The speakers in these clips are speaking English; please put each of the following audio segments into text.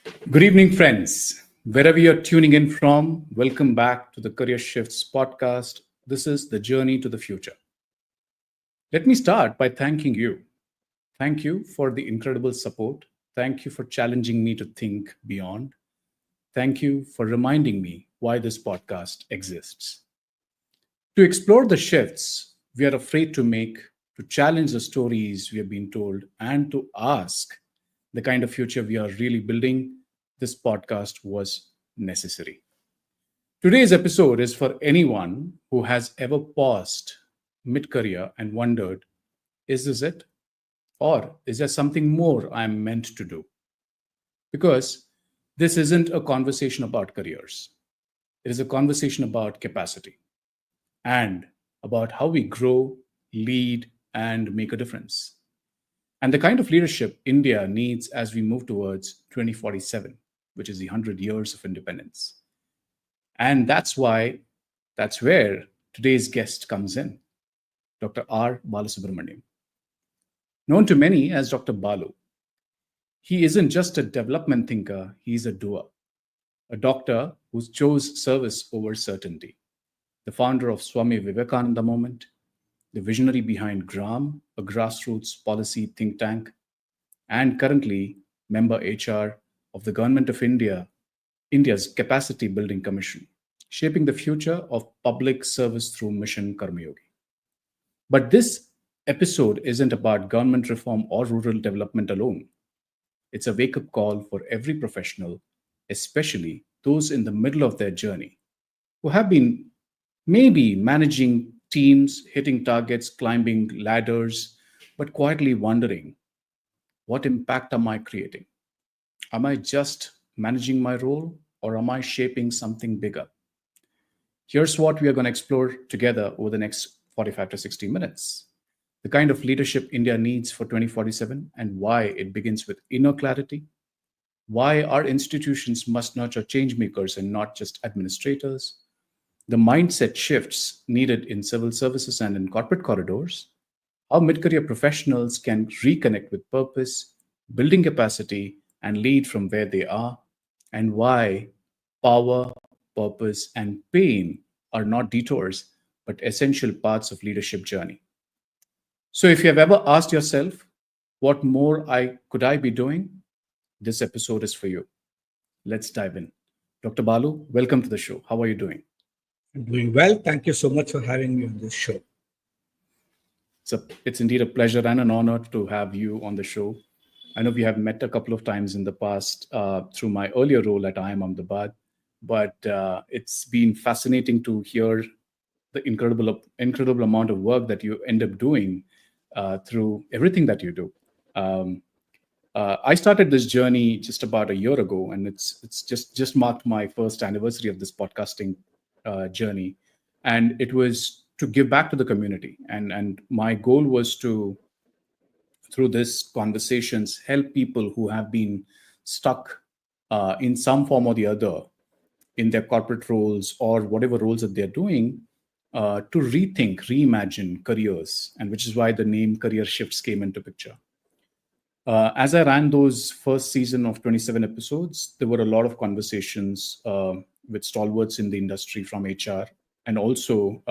Good evening, friends. Wherever you're tuning in from, welcome back to the Career Shifts podcast. This is the journey to the future. Let me start by thanking you. Thank you for the incredible support. Thank you for challenging me to think beyond. Thank you for reminding me why this podcast exists. To explore the shifts we are afraid to make, to challenge the stories we have been told, and to ask the kind of future we are really building, this podcast was necessary. Today's episode is for anyone who has ever paused mid career and wondered, is this it? Or is there something more I'm meant to do? Because this isn't a conversation about careers, it is a conversation about capacity and about how we grow, lead, and make a difference. And the kind of leadership India needs as we move towards 2047, which is the 100 years of independence. And that's where today's guest comes in, Dr. R. Balasubramaniam. Known to many as Dr. Balu, he isn't just a development thinker, he's a doer, a doctor who chose service over certainty, the founder of Swami Vivekananda Movement, the visionary behind GRAM, a grassroots policy think tank, and currently member HR of the Government of India's Capacity Building Commission, shaping the future of public service through Mission Karmayogi. But this episode isn't about government reform or rural development alone. It's a wake-up call for every professional, especially those in the middle of their journey, who have been maybe managing teams, hitting targets, climbing ladders, but quietly wondering, what impact am I creating? Am I just managing my role or am I shaping something bigger? Here's what we are going to explore together over the next 45 to 60 minutes. The kind of leadership India needs for 2047 and why it begins with inner clarity, why our institutions must nurture changemakers and not just administrators, the mindset shifts needed in civil services and in corporate corridors, how mid-career professionals can reconnect with purpose, building capacity, and lead from where they are, and why power, purpose, and pain are not detours, but essential parts of leadership journey. So if you have ever asked yourself, what more could I be doing? This episode is for you. Let's dive in. Dr. Balu, welcome to the show. How are you doing? I'm doing well. Thank you so much for having me on this show. It's indeed a pleasure and an honor to have you on the show. I know we have met a couple of times in the past through my earlier role at IIM Ahmedabad, but it's been fascinating to hear the incredible amount of work that you end up doing through everything that you do. I started this journey just about a year ago, and it's just marked my first anniversary of this podcasting journey, and it was to give back to the community. And my goal was to, through this conversations, help people who have been stuck in some form or the other in their corporate roles or whatever roles that they're doing, to rethink, reimagine careers, and which is why the name Career Shifts came into picture. As I ran those first season of 27 episodes, there were a lot of conversations with stalwarts in the industry from HR and also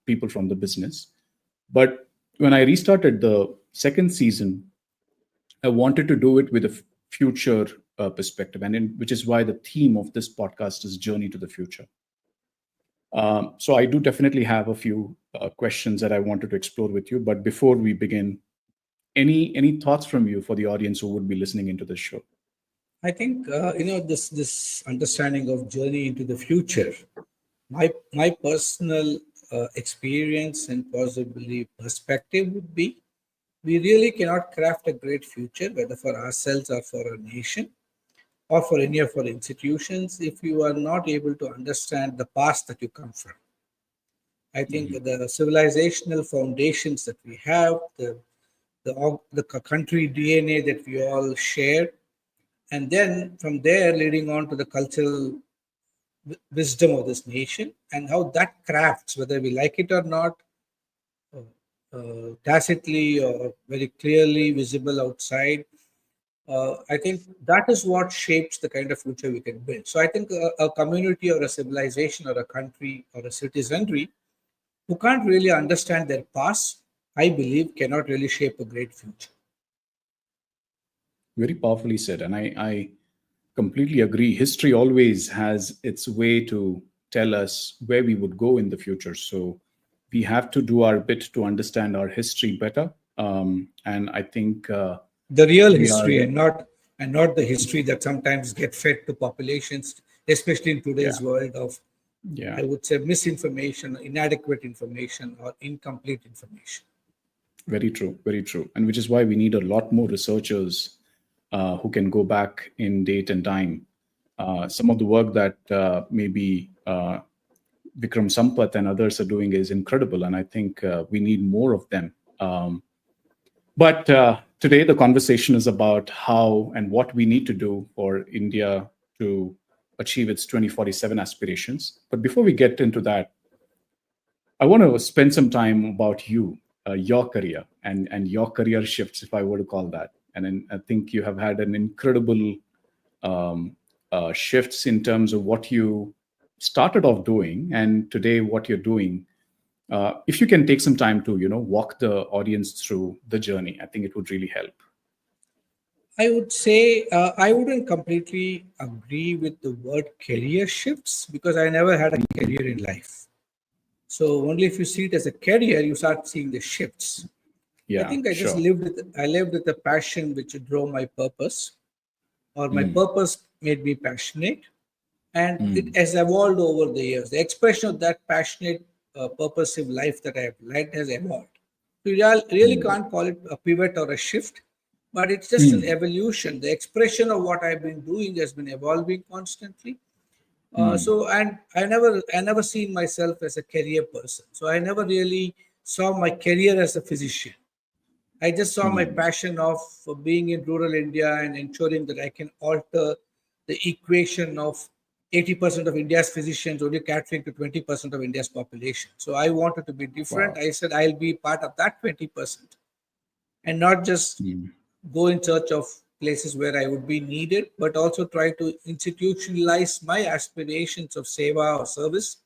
people from the business. But when I restarted the second season, I wanted to do it with a future perspective, which is why the theme of this podcast is Journey to the Future. So I do definitely have a few questions that I wanted to explore with you. But before we begin, any thoughts from you for the audience who would be listening into this show? I think this understanding of journey into the future. My personal experience and possibly perspective would be, we really cannot craft a great future, whether for ourselves or for a nation or for any of our institutions, if you are not able to understand the past that you come from. I think the civilizational foundations that we have, the country DNA that we all share, and then from there leading on to the cultural wisdom of this nation and how that crafts, whether we like it or not, tacitly or very clearly visible outside, I think that is what shapes the kind of future we can build. So I think a community or a civilization or a country or a citizenry who can't really understand their past, I believe, cannot really shape a great future. Very powerfully said. And I completely agree. History always has its way to tell us where we would go in the future. So we have to do our bit to understand our history better. And I think The real we are, history, and not the history that sometimes get fed to populations, especially in yeah, today's world of, yeah, I would say, misinformation, inadequate information, or incomplete information. very true, very true. And which is why we need a lot more researchers who can go back in date and time. Some of the work that maybe Vikram Sampath and others are doing is incredible, and I think we need more of them. But today, the conversation is about how and what we need to do for India to achieve its 2047 aspirations. But before we get into that, I want to spend some time about you, your career, and your career shifts, if I were to call that. And then I think you have had an incredible shifts in terms of what you started off doing, and today what you're doing. If you can take some time to, walk the audience through the journey, I think it would really help. I would say I wouldn't completely agree with the word career shifts because I never had a career in life. So only if you see it as a career, you start seeing the shifts. I Yeah, think sure. I lived with a passion which drove my purpose, or my Mm, purpose made me passionate, and it mm, has evolved over the years. The expression of that passionate, purposive life that I have led has evolved. Really mm, can't call it a pivot or a shift, but it's just an mm, evolution. The expression of what I've been doing has been evolving constantly. mm, And I never seen myself as a career person. So I never really saw my career as a physician. I just saw my mm, passion of being in rural India and ensuring that I can alter the equation of 80% of India's physicians only catering to 20% of India's population. So I wanted to be different. wow. I said I'll be part of that 20% and not just Mm, go in search of places where I would be needed, but also try to institutionalize my aspirations of seva or service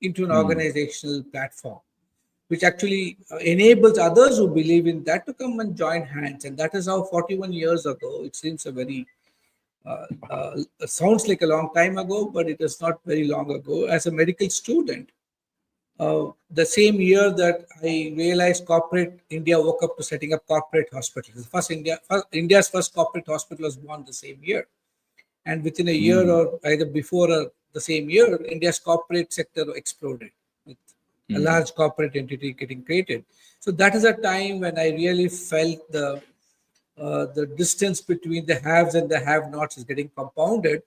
into an mm, organizational platform, which actually enables others who believe in that to come and join hands. And that is how 41 years ago, it seems a very, sounds like a long time ago, but it is not very long ago. As a medical student, the same year that I realized corporate India woke up to setting up corporate hospitals. India's first corporate hospital was born the same year. And within a year mm, or either before or the same year, India's corporate sector exploded with a mm, large corporate entity getting created. So that is a time when I really felt the distance between the haves and the have-nots is getting compounded.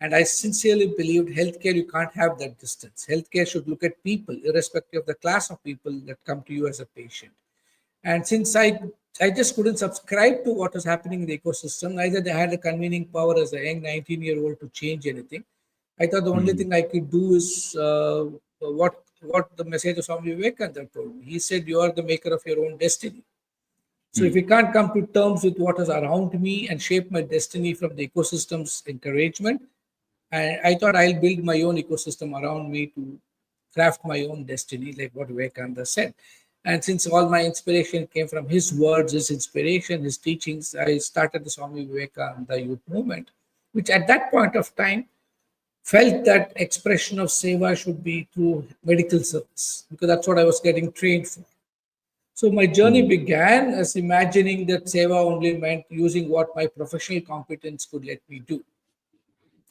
And I sincerely believed healthcare, you can't have that distance. Healthcare should look at people, irrespective of the class of people that come to you as a patient. And since I just couldn't subscribe to what was happening in the ecosystem, neither they had a convening power as a young 19-year-old to change anything. I thought the only mm, thing I could do is what the message of Swami Vivekananda told me. He said, "You are the maker of your own destiny." So if mm, we can't come to terms with what is around me and shape my destiny from the ecosystem's encouragement, I thought I'll build my own ecosystem around me to craft my own destiny, like what Vivekananda said. And since all my inspiration came from his words, his inspiration, his teachings, I started the Swami Vivekananda Youth Movement, which at that point of time felt that expression of seva should be through medical service because that's what I was getting trained for. So my journey mm, began as imagining that seva only meant using what my professional competence could let me do.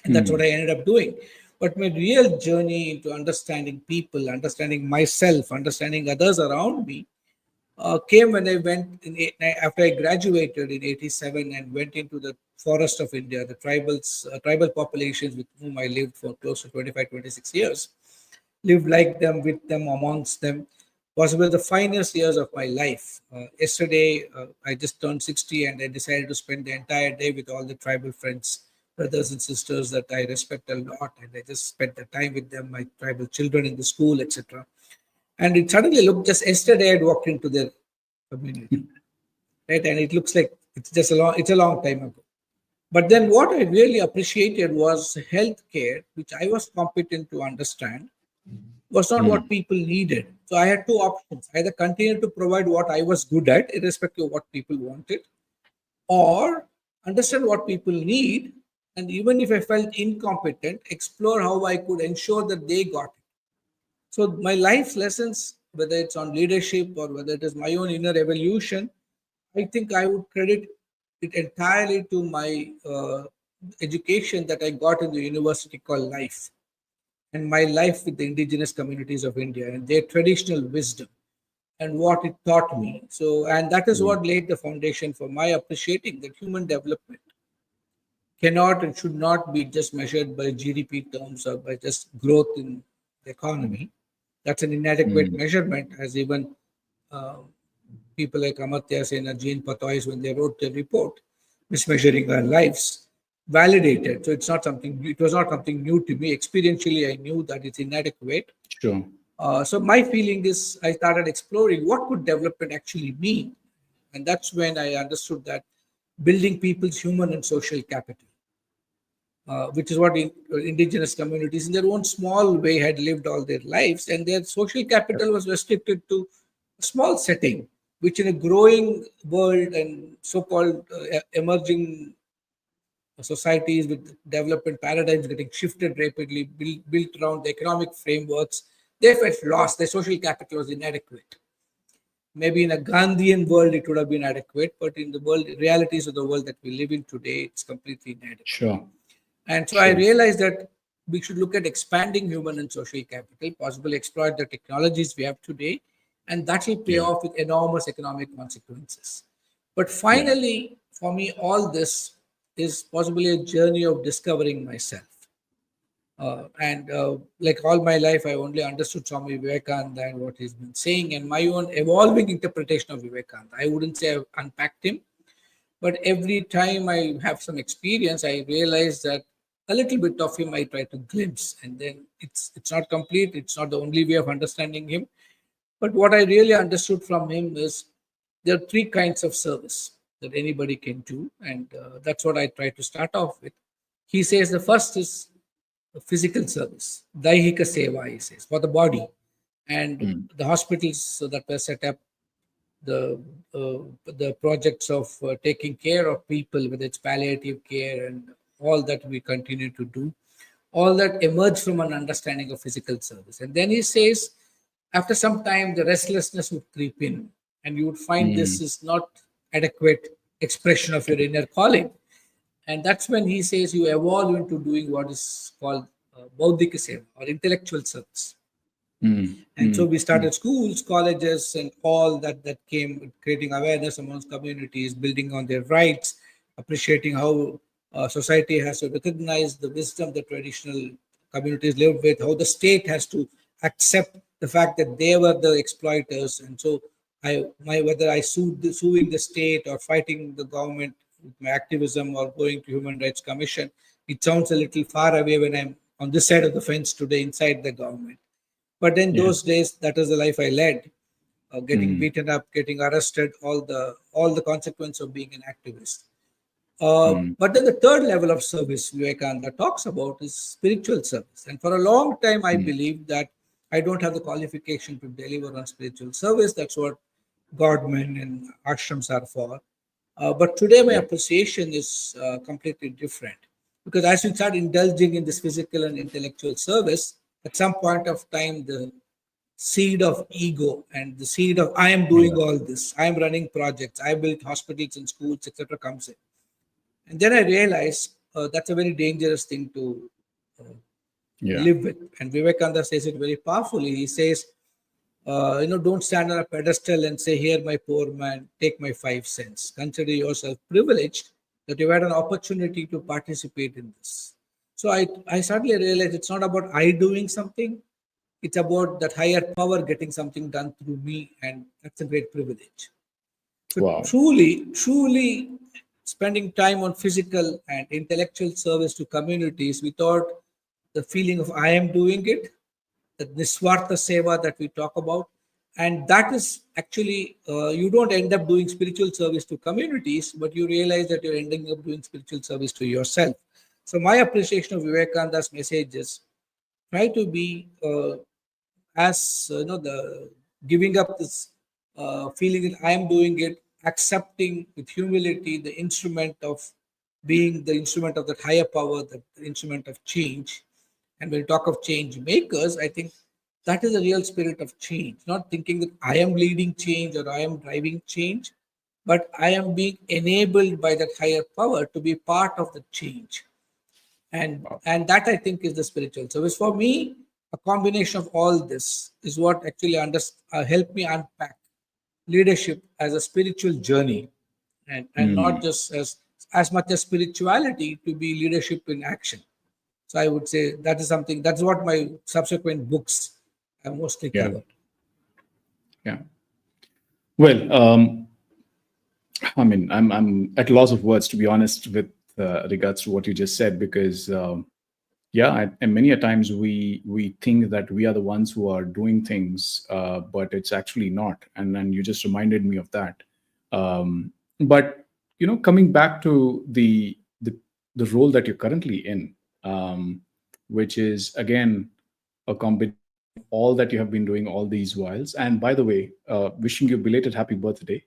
And that's what mm, I ended up doing. But my real journey into understanding people, understanding myself, understanding others around me came when I after I graduated in '87 and went into the forest of India, the tribal populations with whom I lived for close to 25, 26 years, lived like them, with them, amongst them, was one of the finest years of my life. Yesterday, I just turned 60 and I decided to spend the entire day with all the tribal friends, brothers and sisters that I respect a lot. And I just spent the time with them, my tribal children in the school, etc. And it suddenly looked just yesterday I'd walked into their community, right? And it looks like it's a long time ago. But then what I really appreciated was healthcare, which I was competent to understand, was not what Mm. people needed. So I had two options: either continue to provide what I was good at, irrespective of what people wanted, or understand what people need. And even if I felt incompetent, explore how I could ensure that they got it. So my life's lessons, whether it's on leadership or whether it is my own inner evolution, I think I would credit it entirely to my education that I got in the university called life, and my life with the indigenous communities of India and their traditional wisdom and what it taught me. So, and that is Mm. what laid the foundation for my appreciating that human development cannot and should not be just measured by GDP terms or by just growth in the economy. That's an inadequate Mm. measurement, as even uh, people like Amartya Sen and Jean Patois, when they wrote the report, Mismeasuring Our Lives, validated. So it's not something, it was not something new to me. Experientially, I knew that it's inadequate. Sure. So my feeling is I started exploring what could development actually mean. And that's when I understood that building people's human and social capital, which is what indigenous communities in their own small way had lived all their lives, and their social capital was restricted to a small setting, which in a growing world and so-called emerging societies with development paradigms getting shifted rapidly, built around the economic frameworks, they felt lost. Their social capital was inadequate. Maybe in a Gandhian world it would have been adequate, but in the world realities of the world that we live in today, it's completely inadequate. Sure. And so I Sure. realized that we should look at expanding human and social capital, possibly exploit the technologies we have today, and that will pay Yeah. off with enormous economic consequences. But Yeah. finally, for me, all this is possibly a journey of discovering myself. And like all my life, I only understood Swami Vivekananda and what he's been saying, and my own evolving interpretation of Vivekananda. I wouldn't say I've unpacked him, but every time I have some experience, I realize that a little bit of him I try to glimpse, and then it's not complete. It's not the only way of understanding him. But what I really understood from him is there are three kinds of service that anybody can do, and that's what I try to start off with. He says the first is physical service, daihika seva, he says, for the body, and Mm. the hospitals that were set up, the the projects of taking care of people, whether it's palliative care and all that we continue to do, all that emerged from an understanding of physical service. And then he says, after some time, the restlessness would creep in, and you would find this Mm. is not adequate expression of your inner calling. And that's when he says you evolve into doing what is called bauddhika seva or intellectual service. Mm. And so Mm. we Mm. started schools, colleges, and all that came, creating awareness amongst communities, building on their rights, appreciating how society has to recognize the wisdom that traditional communities live with, how the state has to accept the fact that they were the exploiters. And so whether I suing the state or fighting the government with my activism or going to Human Rights Commission, it sounds a little far away when I'm on this side of the fence today inside the government. But in Yeah. those days, that is the life I led. Getting Mm. beaten up, getting arrested, all the consequence of being an activist. Mm. But then the third level of service Vivekananda talks about is spiritual service. And for a long time, I Mm. believed that I don't have the qualification to deliver on spiritual service. That's what godmen and ashrams are for. But today, my Yeah. appreciation is completely different, because as you start indulging in this physical and intellectual service, at some point of time, the seed of ego and the seed of I am doing Yeah. all this, I am running projects, I built hospitals and schools, etc., comes in. And then I realized that's a very dangerous thing to Yeah. live with. And Vivekananda says it very powerfully. He says, don't stand on a pedestal and say, "Here, my poor man, take my 5 cents." Consider yourself privileged that you had an opportunity to participate in this. So I suddenly realized it's not about I doing something, it's about that higher power getting something done through me, and that's a great privilege. So Wow. truly spending time on physical and intellectual service to communities without the feeling of I am doing it, the Niswartha Seva that we talk about, And that is actually, you don't end up doing spiritual service to communities, but you realize that you're ending up doing spiritual service to yourself. So my appreciation of Vivekananda's message is try to be as the giving up this feeling that I am doing it, accepting with humility the instrument of being the instrument of that higher power, the instrument of change. And when we talk of change makers, I think that is the real spirit of change. Not thinking that I am leading change or I am driving change, but I am being enabled by that higher power to be part of the change. And that I think is the spiritual service. For me, a combination of all this is what actually helped me unpack leadership as a spiritual journey, and not just as much as spirituality to be leadership in action. So I would say that is something, that's what my subsequent books have mostly Yeah. covered. Yeah. Well, I mean, I'm at loss of words, to be honest, with regards to what you just said, because and many a times we think that we are the ones who are doing things, but it's actually not. And then you just reminded me of that. But coming back to the role that you're currently in, which is again a combination of all that you have been doing all these whiles. And by the way, wishing you belated happy birthday.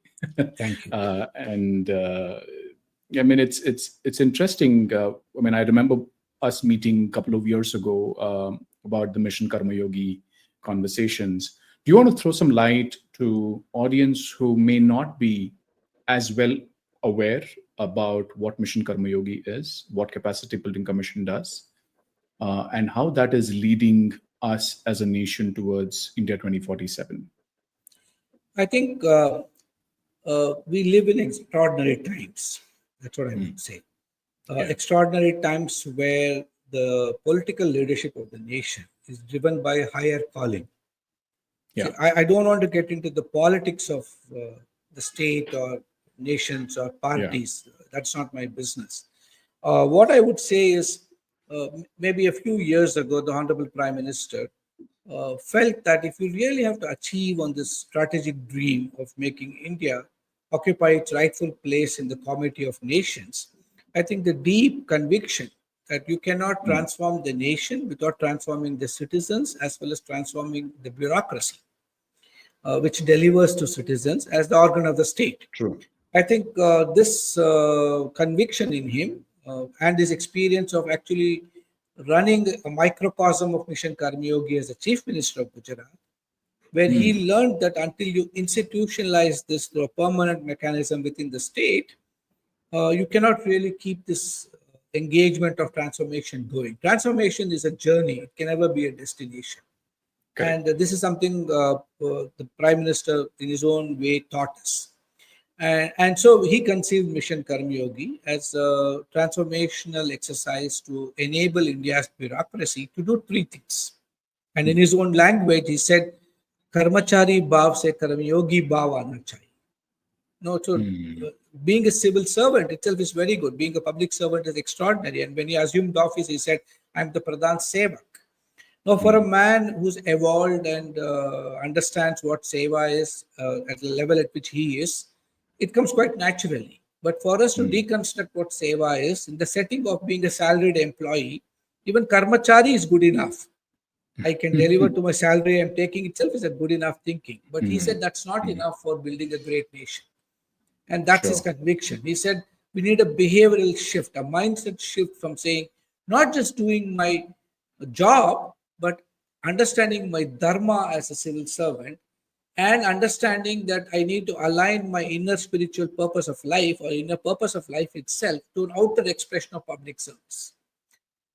Thank you. And I mean, it's interesting. I mean, I remember us meeting a couple of years ago about the Mission Karmayogi conversations. Do you want to throw some light to audience who may not be as well aware about what Mission Karmayogi is, what Capacity Building Commission does, and how that is leading us as a nation towards India 2047? I think we live in extraordinary times. That's what I would say. Extraordinary times where the political leadership of the nation is driven by a higher calling. Yeah. See, I don't want to get into the politics of the state or nations or parties. That's not my business. What I would say is maybe a few years ago, the Honorable Prime Minister felt that if you really have to achieve on this strategic dream of making India occupy its rightful place in the community of nations, I think the deep conviction that you cannot transform the nation without transforming the citizens as well as transforming the bureaucracy, which delivers to citizens as the organ of the state. True. I think this conviction in him and his experience of actually running a microcosm of Mission Karmayogi as a Chief Minister of Gujarat, where he learned that until you institutionalize this through a permanent mechanism within the state, you cannot really keep this engagement of transformation going. Transformation is a journey. It can never be a destination. Correct. And this is something the Prime Minister in his own way taught us. And so he conceived Mission Karmayogi as a transformational exercise to enable India's bureaucracy to do three things. And in his own language, he said, Karmachari bhav se Karmayogi bhav aana chahiye. No, so being a civil servant itself is very good. Being a public servant is extraordinary. And when he assumed office, he said, I'm the Pradhan Sevak. Now, for a man who's evolved and understands what Seva is at the level at which he is, it comes quite naturally. But for us to deconstruct what Seva is, in the setting of being a salaried employee, even Karmachari is good enough. I can deliver to my salary I'm taking itself is a good enough thinking. But he said that's not enough for building a great nation. And that's his conviction. He said we need a behavioral shift, a mindset shift from saying, not just doing my job, but understanding my dharma as a civil servant and understanding that I need to align my inner spiritual purpose of life or inner purpose of life itself to an outer expression of public service.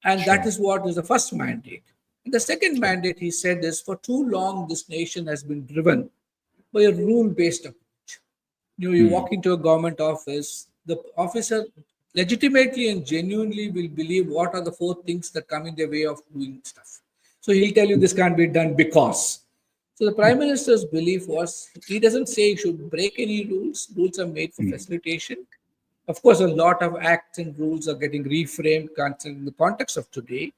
And that is what is the first mandate. And the second mandate, he said, is for too long this nation has been driven by a rule-based approach. You walk into a government office, the officer legitimately and genuinely will believe what are the four things that come in their way of doing stuff. So he'll tell you this can't be done because. So the Prime Minister's belief was, he doesn't say you should break any rules. Rules are made for facilitation. Of course, a lot of acts and rules are getting reframed in the context of today.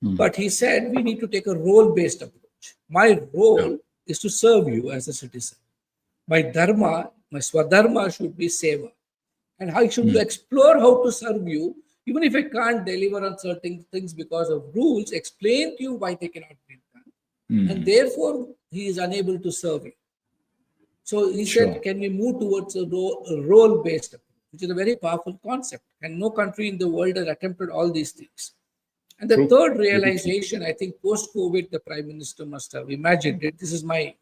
But he said we need to take a role-based approach. My role is to serve you as a citizen. My dharma, my swadharma should be seva. And I should explore how to serve you, even if I can't deliver on certain things because of rules, explain to you why they cannot be done. And therefore, he is unable to serve you. So he said, can we move towards a role-based approach, which is a very powerful concept. And no country in the world has attempted all these things. And the third realization, I think post-COVID, the Prime Minister must have imagined it. This is my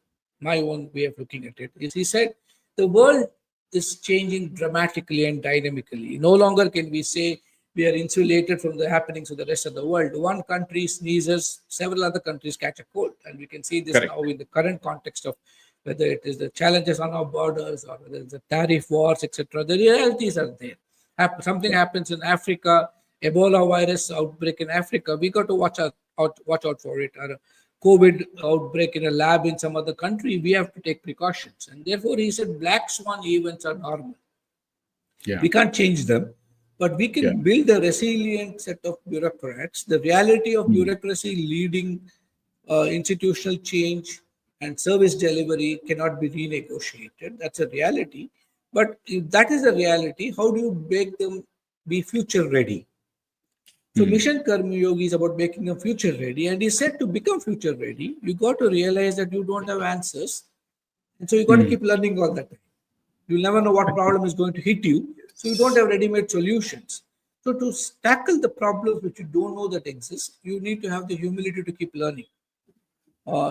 own way of looking at it. Is he said, the world is changing dramatically and dynamically. No longer can we say we are insulated from the happenings of the rest of the world. One country sneezes, several other countries catch a cold. And we can see this now in the current context of whether it is the challenges on our borders or whether it's the tariff wars, etc. The realities are there. Something happens in Africa, Ebola virus outbreak in Africa, we got to watch out for it. Or a COVID outbreak in a lab in some other country, we have to take precautions. And therefore, he said black swan events are normal. We can't change them, but we can build a resilient set of bureaucrats. The reality of bureaucracy leading institutional change and service delivery cannot be renegotiated. That's a reality. But if that is a reality, how do you make them be future ready? So Mission Karmayogi is about making them future ready. And he said to become future ready, you got to realize that you don't have answers. And so you got to keep learning all the time. You'll never know what problem is going to hit you. So you don't have ready-made solutions. So to tackle the problems which you don't know that exist, you need to have the humility to keep learning.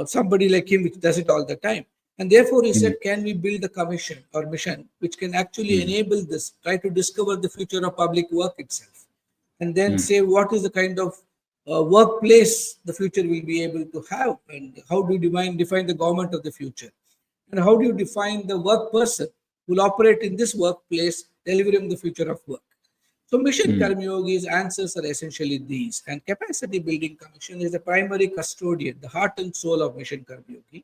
Somebody like him which does it all the time. And therefore he said, can we build a commission or mission which can actually enable this, try to discover the future of public work itself. And then say what is the kind of workplace the future will be able to have, and how do you define the government of the future, and how do you define the work person who will operate in this workplace, delivering the future of work. So Mission Karmayogi's answers are essentially these, and Capacity Building Commission is the primary custodian, the heart and soul of Mission Karmayogi,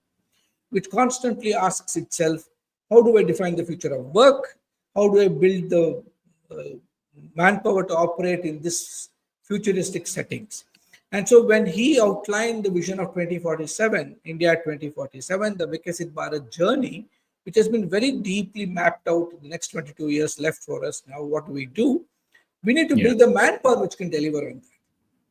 which constantly asks itself, how do I define the future of work? How do I build the manpower to operate in this futuristic settings? And so when he outlined the vision of 2047, India 2047, the Vikasit Bharat journey, which has been very deeply mapped out in the next 22 years left for us. Now, what do? We need to build the manpower which can deliver on that.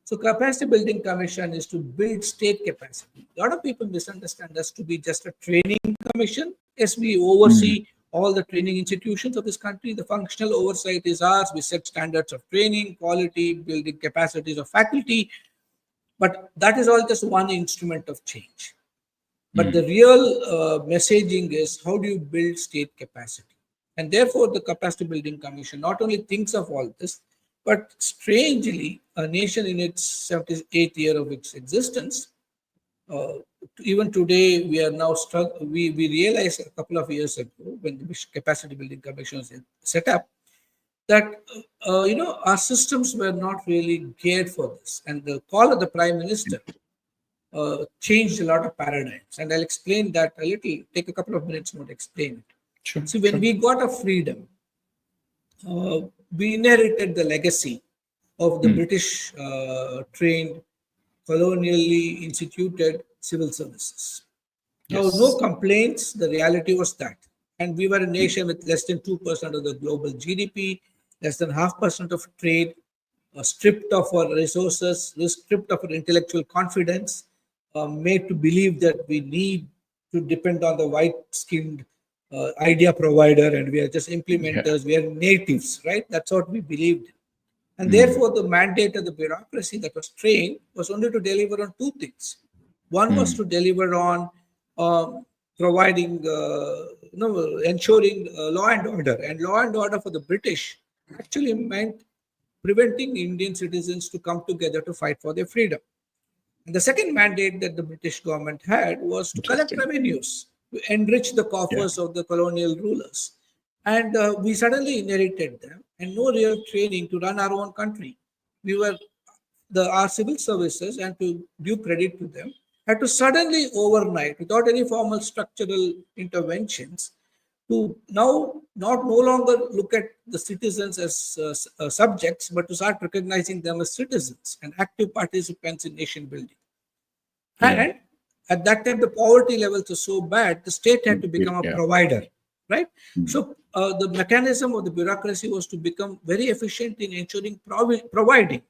So Capacity Building Commission is to build state capacity. A lot of people misunderstand us to be just a training commission. Yes, we oversee all the training institutions of this country. The functional oversight is ours. We set standards of training, quality, building capacities of faculty. But that is all just one instrument of change. But the real messaging is, how do you build state capacity? And therefore, the Capacity Building Commission not only thinks of all this, but strangely, a nation in its 78th year of its existence, even today, we are now we realized a couple of years ago, when the Capacity Building Commission was set up, that our systems were not really geared for this. And the call of the Prime Minister changed a lot of paradigms. And I'll explain that a little, take a couple of minutes more to explain it. Sure. See, when we got a freedom, we inherited the legacy of the British trained, colonially instituted civil services. There was no complaints. The reality was that. And we were a nation with less than 2% of the global GDP, less than 0.5% of trade, stripped of our resources, stripped of our intellectual confidence, made to believe that we need to depend on the white-skinned idea provider, and we are just implementers, we are natives, right? That's what we believed in. And therefore, the mandate of the bureaucracy that was trained was only to deliver on two things. One was to deliver on providing, ensuring law and order. And law and order for the British actually meant preventing Indian citizens to come together to fight for their freedom. And the second mandate that the British government had was to collect revenues, to enrich the coffers of the colonial rulers. And we suddenly inherited them and no real training to run our own country. Our civil services, and to give credit to them, had to suddenly overnight, without any formal structural interventions, to now no longer look at the citizens as subjects, but to start recognizing them as citizens and active participants in nation building. And At that time, the poverty levels were so bad, the state had to become a Yeah. provider, right? Mm. So the mechanism of the bureaucracy was to become very efficient in ensuring providing.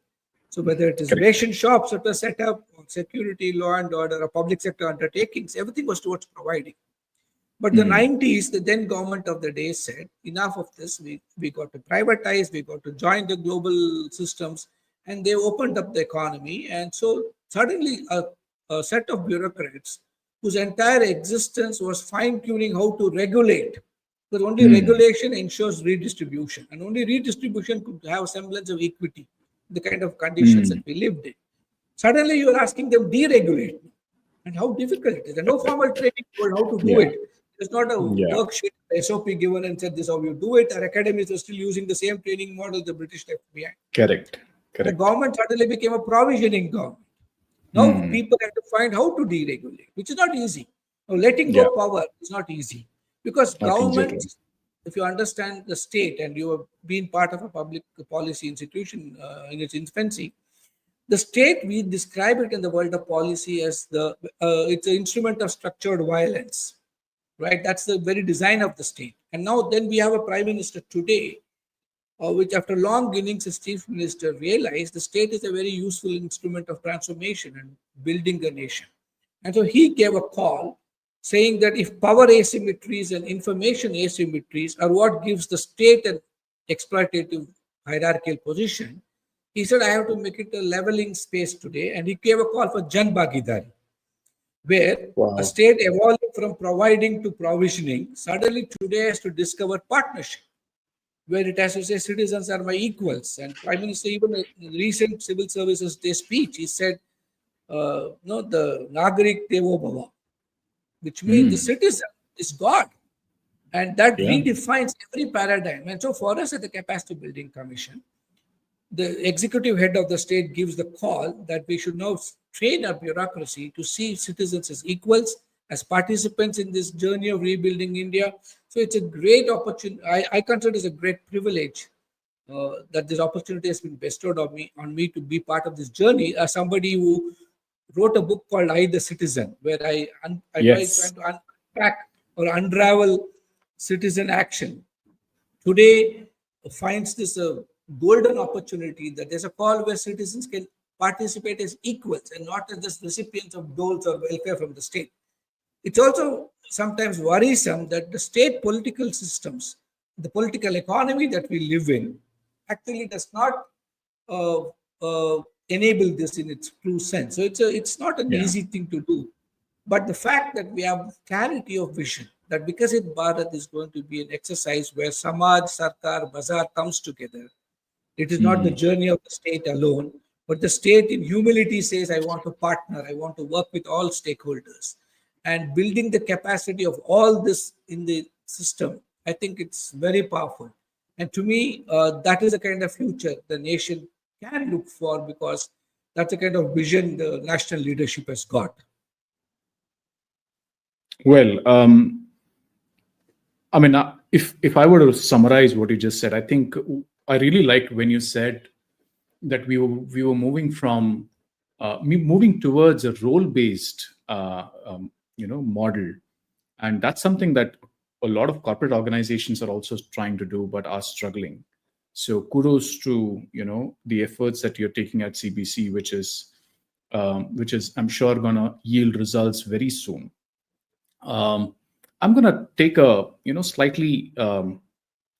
So whether it is Correct. ration shops that were set up, or security, law and order, or public sector undertakings, everything was towards providing. But the 90s, the then government of the day said, enough of this, we got to privatize, we got to join the global systems, and they opened up the economy. And so suddenly a set of bureaucrats whose entire existence was fine-tuning how to regulate, because only regulation ensures redistribution, and only redistribution could have a semblance of equity, the kind of conditions that we lived in. Suddenly you are asking them deregulate, and how difficult it is. And no formal training told how to do Yeah. it. There's not a Yeah. worksheet, SOP given and said this is how you do it. Our academies are still using the same training model the British left behind. Correct. The Correct. government suddenly became a provisioning government. Now people have to find how to deregulate, which is not easy. Now, letting Yeah. go power is not easy because Not easy at all. governments, if you understand the state and you have been part of a public policy institution in its infancy, the state, we describe it in the world of policy as it's an instrument of structured violence, right? That's the very design of the state. And now then we have a prime minister today, which after long innings as chief minister realized the state is a very useful instrument of transformation and building a nation. And so he gave a call saying that if power asymmetries and information asymmetries are what gives the state an exploitative hierarchical position, he said, I have to make it a leveling space today. And he gave a call for Jan Bhagidari, where a Wow. state evolving from providing to provisioning suddenly today has to discover partnership, where it has to say citizens are my equals. And Prime Minister, even in the recent Civil Services Day speech, he said, no, the Nagarik Devo Bhava, which means the citizen is God. And that Yeah. redefines every paradigm. And so for us at the Capacity Building Commission, the executive head of the state gives the call that we should now train our bureaucracy to see citizens as equals, as participants in this journey of rebuilding India. So it's a great opportunity. I consider it as a great privilege that this opportunity has been bestowed on me to be part of this journey as somebody who wrote a book called I the Citizen, where I Yes. try to unpack or unravel citizen action. Today finds this a golden opportunity that there's a call where citizens can participate as equals and not as just recipients of doles or welfare from the state. It's also sometimes worrisome that the state political systems, the political economy that we live in, actually does not uh, enable this in its true sense. So it's not an Yeah. easy thing to do. But the fact that we have clarity of vision, that Vikasit Bharat is going to be an exercise where Samaj, Sarkar, Bazaar comes together. It is not the journey of the state alone, but the state in humility says, I want to partner, I want to work with all stakeholders. And building the capacity of all this in the system, I think it's very powerful. And to me, that is the kind of future the nation can look for because that's the kind of vision the national leadership has got. Well, I mean, if I were to summarize what you just said, I think I really liked when you said that we were moving from moving towards a role based model, and that's something that a lot of corporate organizations are also trying to do but are struggling. So kudos to the efforts that you're taking at CBC, which is I'm sure gonna yield results very soon. I'm gonna take a slightly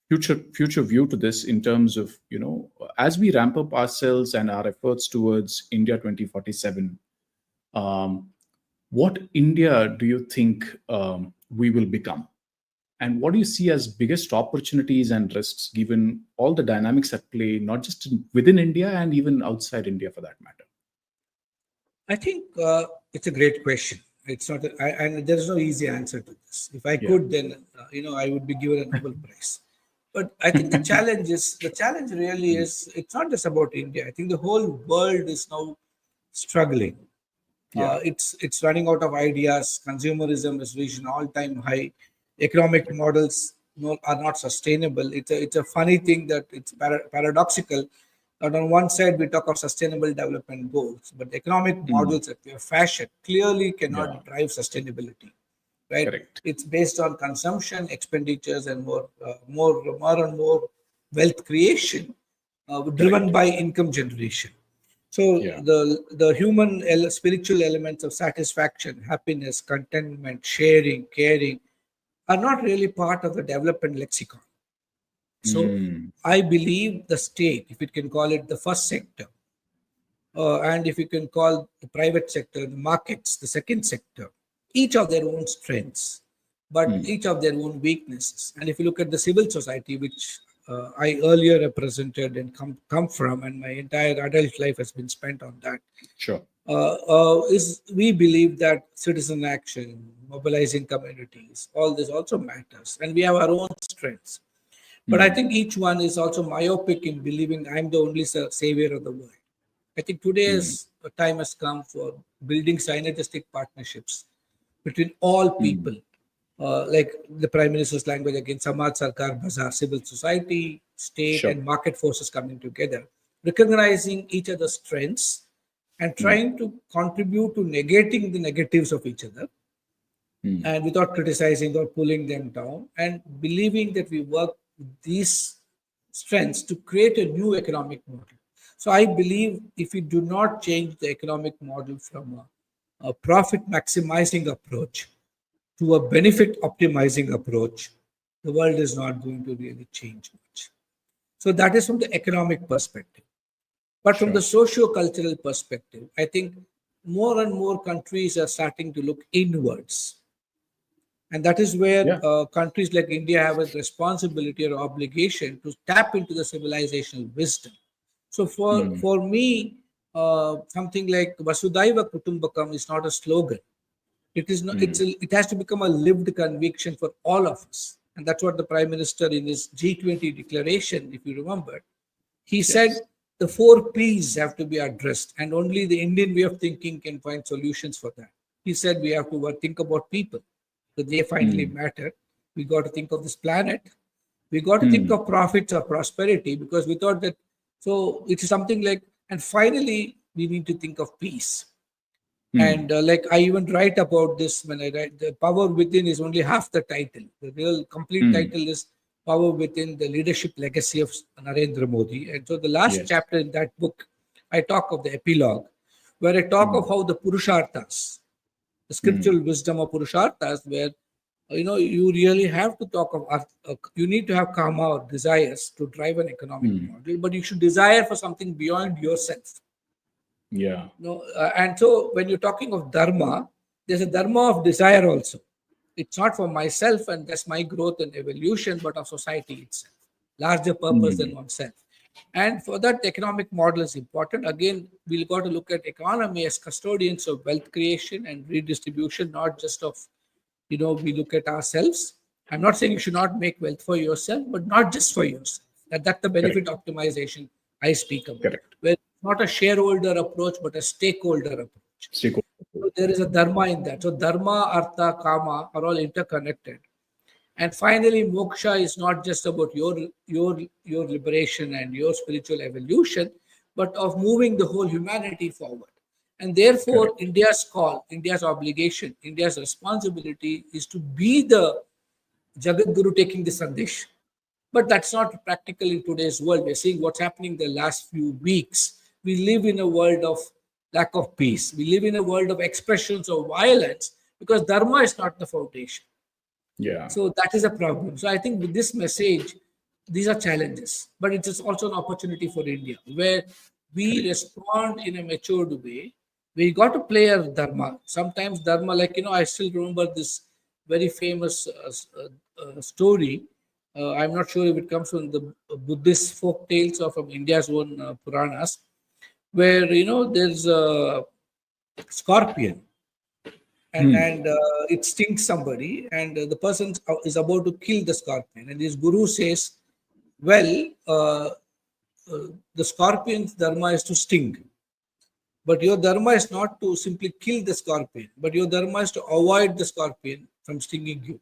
future view to this in terms of as we ramp up ourselves and our efforts towards India 2047. What India do you think we will become? And what do you see as biggest opportunities and risks given all the dynamics at play, not just within India and even outside India for that matter? I think it's a great question. It's not, and there is no easy answer to this. If I Yeah. could, then I would be given a Nobel Prize. But I think the challenge really is it's not just about India. I think the whole world is now struggling. Yeah. It's running out of ideas. Consumerism has reached an all-time high. Economic models are not sustainable. It's a funny thing that it's paradoxical. And on one side, we talk of sustainable development goals, but the economic Mm. models that we have fashioned clearly Yeah. cannot drive sustainability, right? Correct. It's based on consumption, expenditures, and more and more wealth creation, driven Correct. by income generation. So Yeah. the human spiritual elements of satisfaction, happiness, contentment, sharing, caring are not really part of the development lexicon. So Mm. I believe the state, if it can call it the first sector, and if you can call the private sector, the markets, the second sector, each of their own strengths, but Mm. each of their own weaknesses. And if you look at the civil society, which I earlier represented and come from, and my entire adult life has been spent on that, Sure. is we believe that citizen action, mobilizing communities, all this also matters, and we have our own strengths. But I Mm. think each one is also myopic in believing I'm the only savior of the world. I think Mm. today's time has come for building synergistic partnerships between all Mm. people, like the Prime Minister's language again, Samaj Sarkar Bazaar, civil society, state, Sure. and market forces coming together, recognizing each other's strengths and Mm. trying to contribute to negating the negatives of each other, Mm. and without criticizing or pulling them down, and believing that we work with these strengths to create a new economic model. So I believe if we do not change the economic model from a profit maximizing approach to a benefit optimizing approach, the world is not going to really change much. So that is from the economic perspective. But from the Sure. socio-cultural perspective, I think more and more countries are starting to look inwards, and that is where Yeah. countries like India have a responsibility or obligation to tap into the civilizational wisdom. So Mm. for me, something like Vasudhaiva Kutumbakam is not a slogan. It is not. Mm. It has to become a lived conviction for all of us, and that's what the Prime Minister in his G20 declaration, if you remember, he Yes. said the four P's have to be addressed, and only the Indian way of thinking can find solutions for that. He said we have to think about people, that they finally Mm. matter. We got to think of this planet. We got to think Mm. of profits or prosperity, because without that, so it is something like, and finally, we need to think of peace. Mm. And like I even write about this when I write, the power within is only half the title. The real complete Mm. title is Power Within, the Leadership Legacy of Narendra Modi. And so the last Yes. chapter in that book, I talk of the epilogue, where I talk Mm. of how the Purusharthas, the Mm. scriptural wisdom of Purusharthas, where you really have to talk of you need to have karma or desires to drive an economic Mm. model, but you should desire for something beyond yourself. Yeah. No, and so when you're talking of dharma, there's a dharma of desire also. It's not for myself and that's my growth and evolution, but of society itself, larger purpose than Mm. oneself. And for that, economic model is important. Again, we'll got to look at economy as custodians of wealth creation and redistribution, not just of, we look at ourselves. I'm not saying you should not make wealth for yourself, but not just for yourself. That's the benefit Correct. optimization I speak about, Correct. where it's not a shareholder approach, but a stakeholder approach. Stakeholder. So there is a dharma in that. So dharma, artha, kama are all interconnected. And finally, moksha is not just about your liberation and your spiritual evolution, but of moving the whole humanity forward. And therefore, Correct. India's call, India's obligation, India's responsibility is to be the Jagat Guru taking the Sandesh. But that's not practical in today's world. We're seeing what's happening the last few weeks. We live in a world of lack of peace. We live in a world of expressions of violence because dharma is not the foundation. Yeah. So that is a problem. So I think with this message, these are challenges, but it is also an opportunity for India where we Correct. respond in a matured way. We got to play our dharma. Sometimes dharma, like, I still remember this very famous story. I'm not sure if it comes from the Buddhist folk tales or from India's own Puranas, where, there's a scorpion and Mm. and it stings somebody, and the person is about to kill the scorpion, and his guru says, well, uh, the scorpion's dharma is to sting, but your dharma is not to simply kill the scorpion, but your dharma is to avoid the scorpion from stinging you.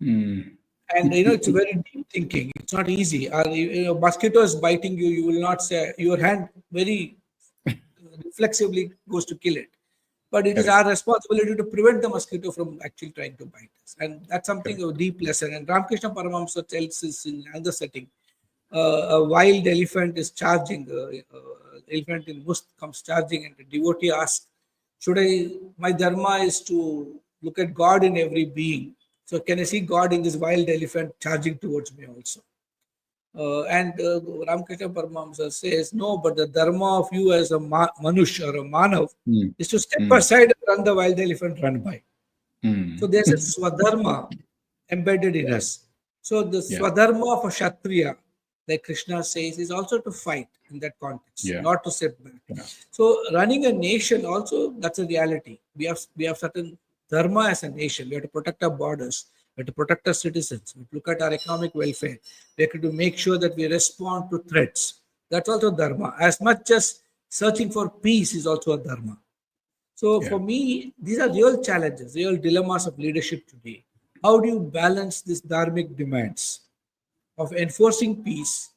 Mm. And it's a very deep thinking. It's not easy. Mosquito is biting you, you will not say your hand very reflexively goes to kill it. But it is Correct. our responsibility to prevent the mosquito from actually trying to bite us. And that's something a deep lesson. And Ramakrishna Paramahamsa tells us in another setting, a wild elephant is charging. Elephant in Must comes charging, and the devotee asks, my dharma is to look at God in every being. So can I see God in this wild elephant charging towards me also? And Ramakrishna Paramahamsa says, no, but the dharma of you as a manush or a manav is to step aside and run the wild elephant run by. So there's a swadharma embedded in us. So the swadharma of a kshatriya, like Krishna says, is also to fight in that context, not to sit back. So running a nation also, that's a reality. We have certain dharma as a nation. We have to protect our borders. We have to protect our citizens. We look at our economic welfare. We have to make sure that we respond to threats. That's also dharma. As much as searching for peace is also a dharma. So for me, these are real challenges, real dilemmas of leadership today. How do you balance these dharmic demands of enforcing peace,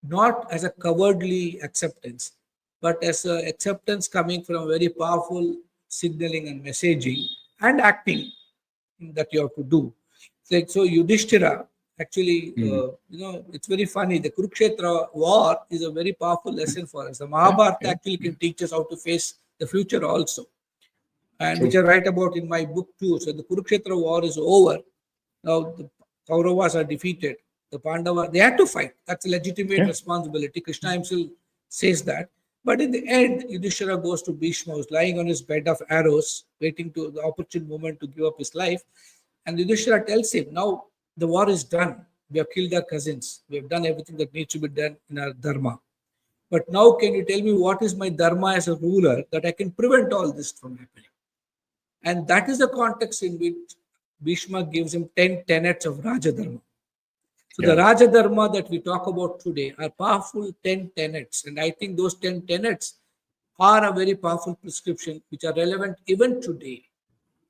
not as a cowardly acceptance, but as an acceptance coming from very powerful signaling and messaging and acting that you have to do. So Yudhishthira, actually, it's very funny. The Kurukshetra war is a very powerful lesson for us. The Mahabharata actually can teach us how to face the future also. And which I write about in my book too. So the Kurukshetra war is over. Now the Kauravas are defeated. The Pandavas, they had to fight. That's a legitimate responsibility. Krishna himself says that. But in the end, Yudhishthira goes to Bhishma, who's lying on his bed of arrows, waiting to the opportune moment to give up his life. And Yudhishthira tells him, now the war is done. We have killed our cousins. We have done everything that needs to be done in our dharma. But now can you tell me what is my dharma as a ruler that I can prevent all this from happening? And that is the context in which Bhishma gives him 10 tenets of Raja Dharma. So the Raja Dharma that we talk about today are powerful 10 tenets. And I think those 10 tenets are a very powerful prescription which are relevant even today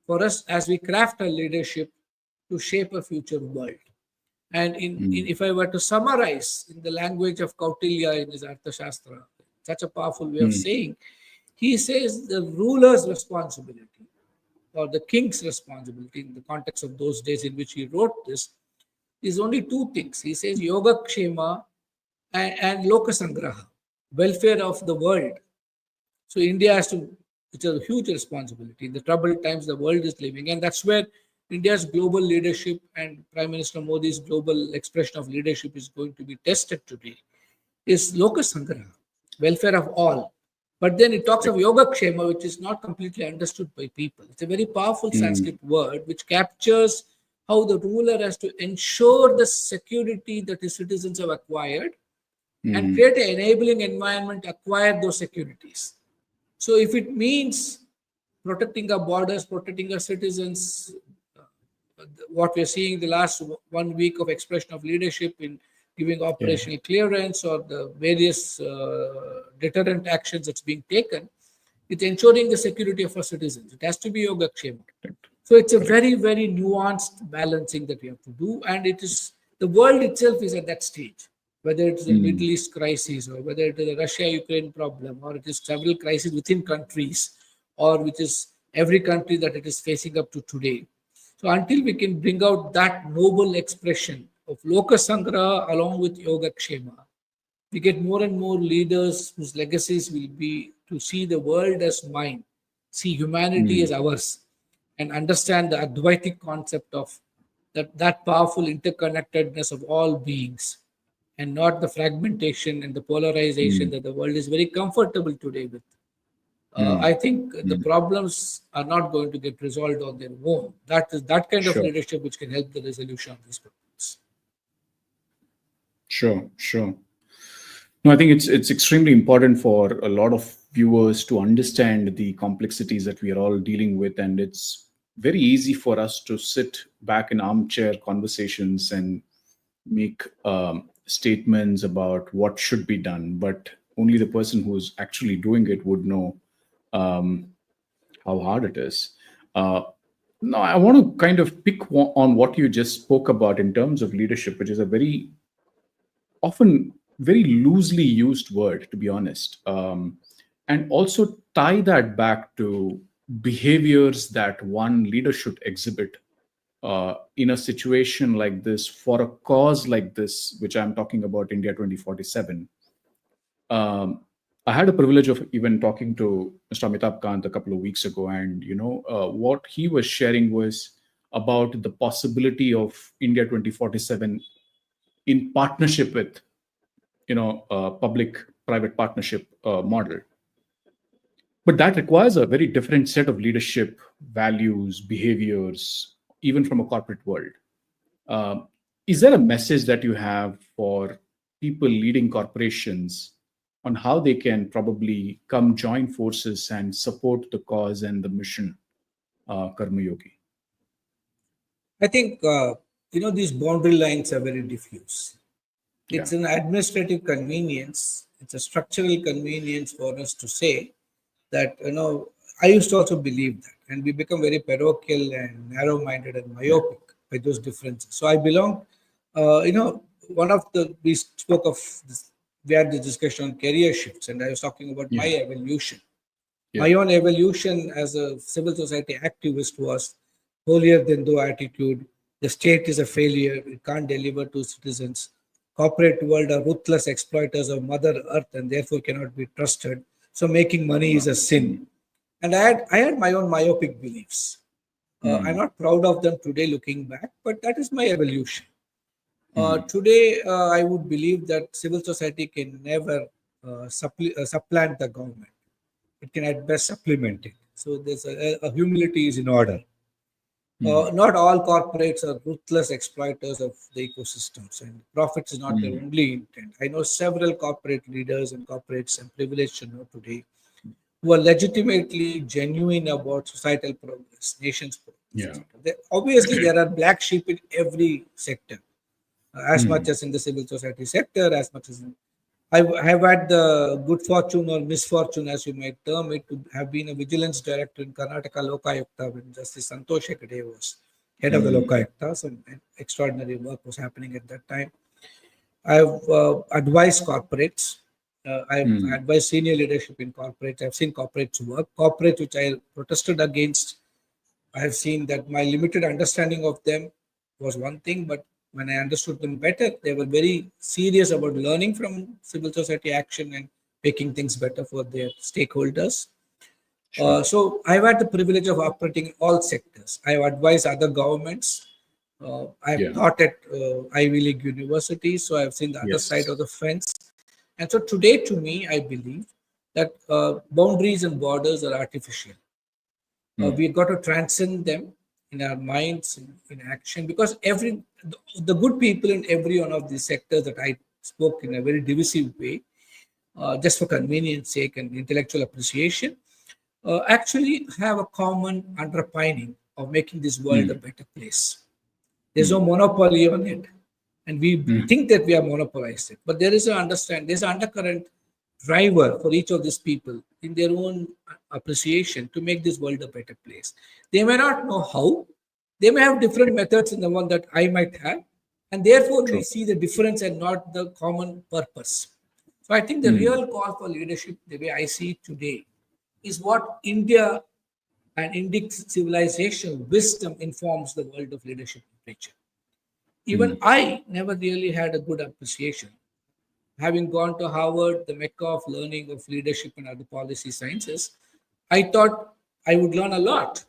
for us as we craft our leadership to shape a future world. And if I were to summarize in the language of Kautilya in his Arthashastra, such a powerful way of saying, he says the ruler's responsibility or the king's responsibility in the context of those days in which he wrote this is only two things. He says Yoga Kshema and Loka Sangraha, welfare of the world. So India has to, it's a huge responsibility. In the troubled times the world is living, and that's where India's global leadership and Prime Minister Modi's global expression of leadership is going to be tested today, is Loka Sangraha, welfare of all. But then it talks of Yoga Kshema, which is not completely understood by people. It's a very powerful Sanskrit word which captures how the ruler has to ensure the security that his citizens have acquired and create an enabling environment to acquire those securities. So if it means protecting our borders, protecting our citizens, what we're seeing the last 1 week of expression of leadership in giving operational clearance or the various deterrent actions that's being taken, it's ensuring the security of our citizens. It has to be Yoga Kshema. So it's a very, very nuanced balancing that we have to do. And it is the world itself is at that stage, whether it is a Middle East crisis or whether it is a Russia-Ukraine problem or it is several crises within countries or which is every country that it is facing up to today. So until we can bring out that noble expression of Loka Sangraha along with Yoga Kshema, we get more and more leaders whose legacies will be to see the world as mine, see humanity as ours, and understand the Advaitic concept of that powerful interconnectedness of all beings and not the fragmentation and the polarization that the world is very comfortable today with. I think the problems are not going to get resolved on their own. That is that kind of leadership which can help the resolution of these problems. Sure. No, I think it's extremely important for a lot of viewers to understand the complexities that we are all dealing with, and it's very easy for us to sit back in armchair conversations and make statements about what should be done, but only the person who's actually doing it would know how hard it is. No, I want to kind of pick on what you just spoke about in terms of leadership, which is a very often very loosely used word, to be honest, and also tie that back to behaviors that one leader should exhibit in a situation like this for a cause like this, which I'm talking about, India 2047. um, I had a privilege of even talking to Mr. Amitabh Kant a couple of weeks ago, and what he was sharing was about the possibility of India 2047 in partnership with public-private partnership model. But that requires a very different set of leadership values, behaviors, even from a corporate world. Um, is there a message that you have for people leading corporations on how they can probably come join forces and support the cause and the mission, Karma Yogi? I think these boundary lines are very diffuse. Yeah. It's an administrative convenience. It's a structural convenience for us to say that I used to also believe that, and we become very parochial and narrow-minded and Yeah. myopic by those differences. So I belong. One of the we spoke of this. We had this discussion on career shifts, and I was talking about my Yeah. evolution. Yeah. My own evolution as a civil society activist was holier than thou attitude. The state is a failure. It can't deliver to citizens. Corporate world are ruthless exploiters of Mother Earth and therefore cannot be trusted. So making money is a sin. And I had my own myopic beliefs. I'm not proud of them today looking back, but that is my evolution. Today, I would believe that civil society can never supplant the government. It can at best supplement it. So there's a humility is in order. Not all corporates are ruthless exploiters of the ecosystems, and profits is not their only intent. I know several corporate leaders and corporates I'm privileged to know today who are legitimately genuine about societal progress, nation's progress. Yeah. Obviously, there are black sheep in every sector, as much as in the civil society sector, as much as in I have had the good fortune or misfortune, as you might term it, to have been a vigilance director in Karnataka Lokayukta when Justice Santosh Hegde was head of the Lokayukta. Some extraordinary work was happening at that time. I've advised corporates. I've advised senior leadership in corporates. I've seen corporates work. Corporates which I protested against, I have seen that my limited understanding of them was one thing, but when I understood them better, they were very serious about learning from civil society action and making things better for their stakeholders. So I've had the privilege of operating in all sectors. I've advised other governments. I've Yeah. taught at Ivy League universities, so I've seen the other side Yes. of the fence. And so today, to me, I believe that boundaries and borders are artificial. We've got to transcend them in our minds, in action, because the good people in every one of these sectors that I spoke in a very divisive way, just for convenience sake and intellectual appreciation, actually have a common underpinning of making this world a better place. There's no monopoly on it, and we think that we have monopolized it. But there is there's an undercurrent driver for each of these people in their own appreciation to make this world a better place. They may not know how. They may have different methods in the one that I might have, and therefore we True. see the difference and not the common purpose. So I think the real call for leadership, the way I see it today, is what India and Indic civilization wisdom informs the world of leadership literature. Even I never really had a good appreciation. Having gone to Harvard, the mecca of learning of leadership and other policy sciences, I thought I would learn a lot.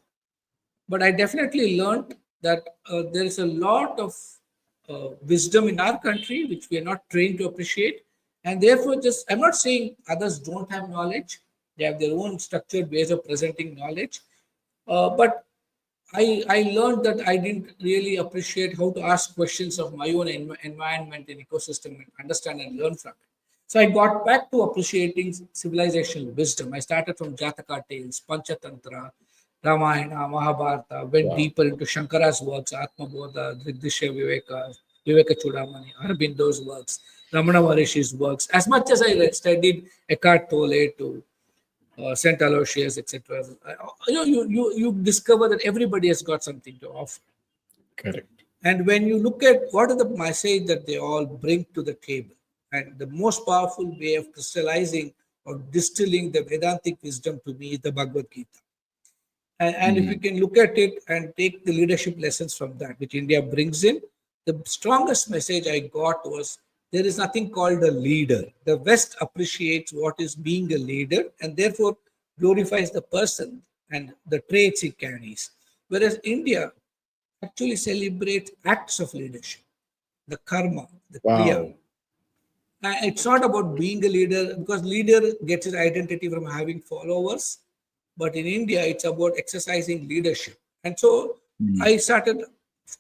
But I definitely learned that there is a lot of wisdom in our country which we are not trained to appreciate. And therefore, I'm not saying others don't have knowledge. They have their own structured ways of presenting knowledge. But I learned that I didn't really appreciate how to ask questions of my own environment and ecosystem and understand and learn from it. So I got back to appreciating civilizational wisdom. I started from Jataka tales, Panchatantra, Ramayana, Mahabharata, went Wow. deeper into Shankara's works, Atma Bodha, Drigdishya Viveka, Viveka Chudamani, Aurobindo's works, Ramana Maharishi's works. As much as I studied Eckhart Tolle to St. Aloysius, etc. You discover that everybody has got something to offer. Correct. And when you look at what is the message that they all bring to the table, and the most powerful way of crystallizing or distilling the Vedantic wisdom to me is the Bhagavad Gita. And if we can look at it and take the leadership lessons from that, which India brings in, the strongest message I got was there is nothing called a leader. The West appreciates what is being a leader and therefore glorifies the person and the traits he carries. Whereas India actually celebrates acts of leadership, the karma, the kriya. Wow. It's not about being a leader, because leader gets his identity from having followers. But in India, it's about exercising leadership. And so I started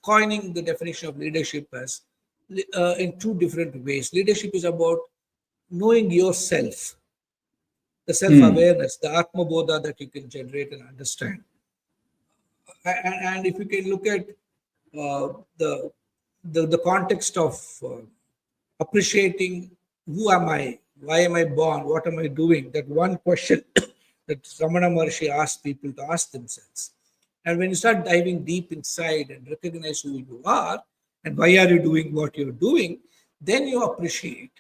coining the definition of leadership as in two different ways. Leadership is about knowing yourself, the self-awareness, the Atma Bodha that you can generate and understand. And if you can look at the context of appreciating who am I, why am I born, what am I doing, that one question that Ramana Maharshi asked people to ask themselves. And when you start diving deep inside and recognize who you are and why are you doing what you're doing, then you appreciate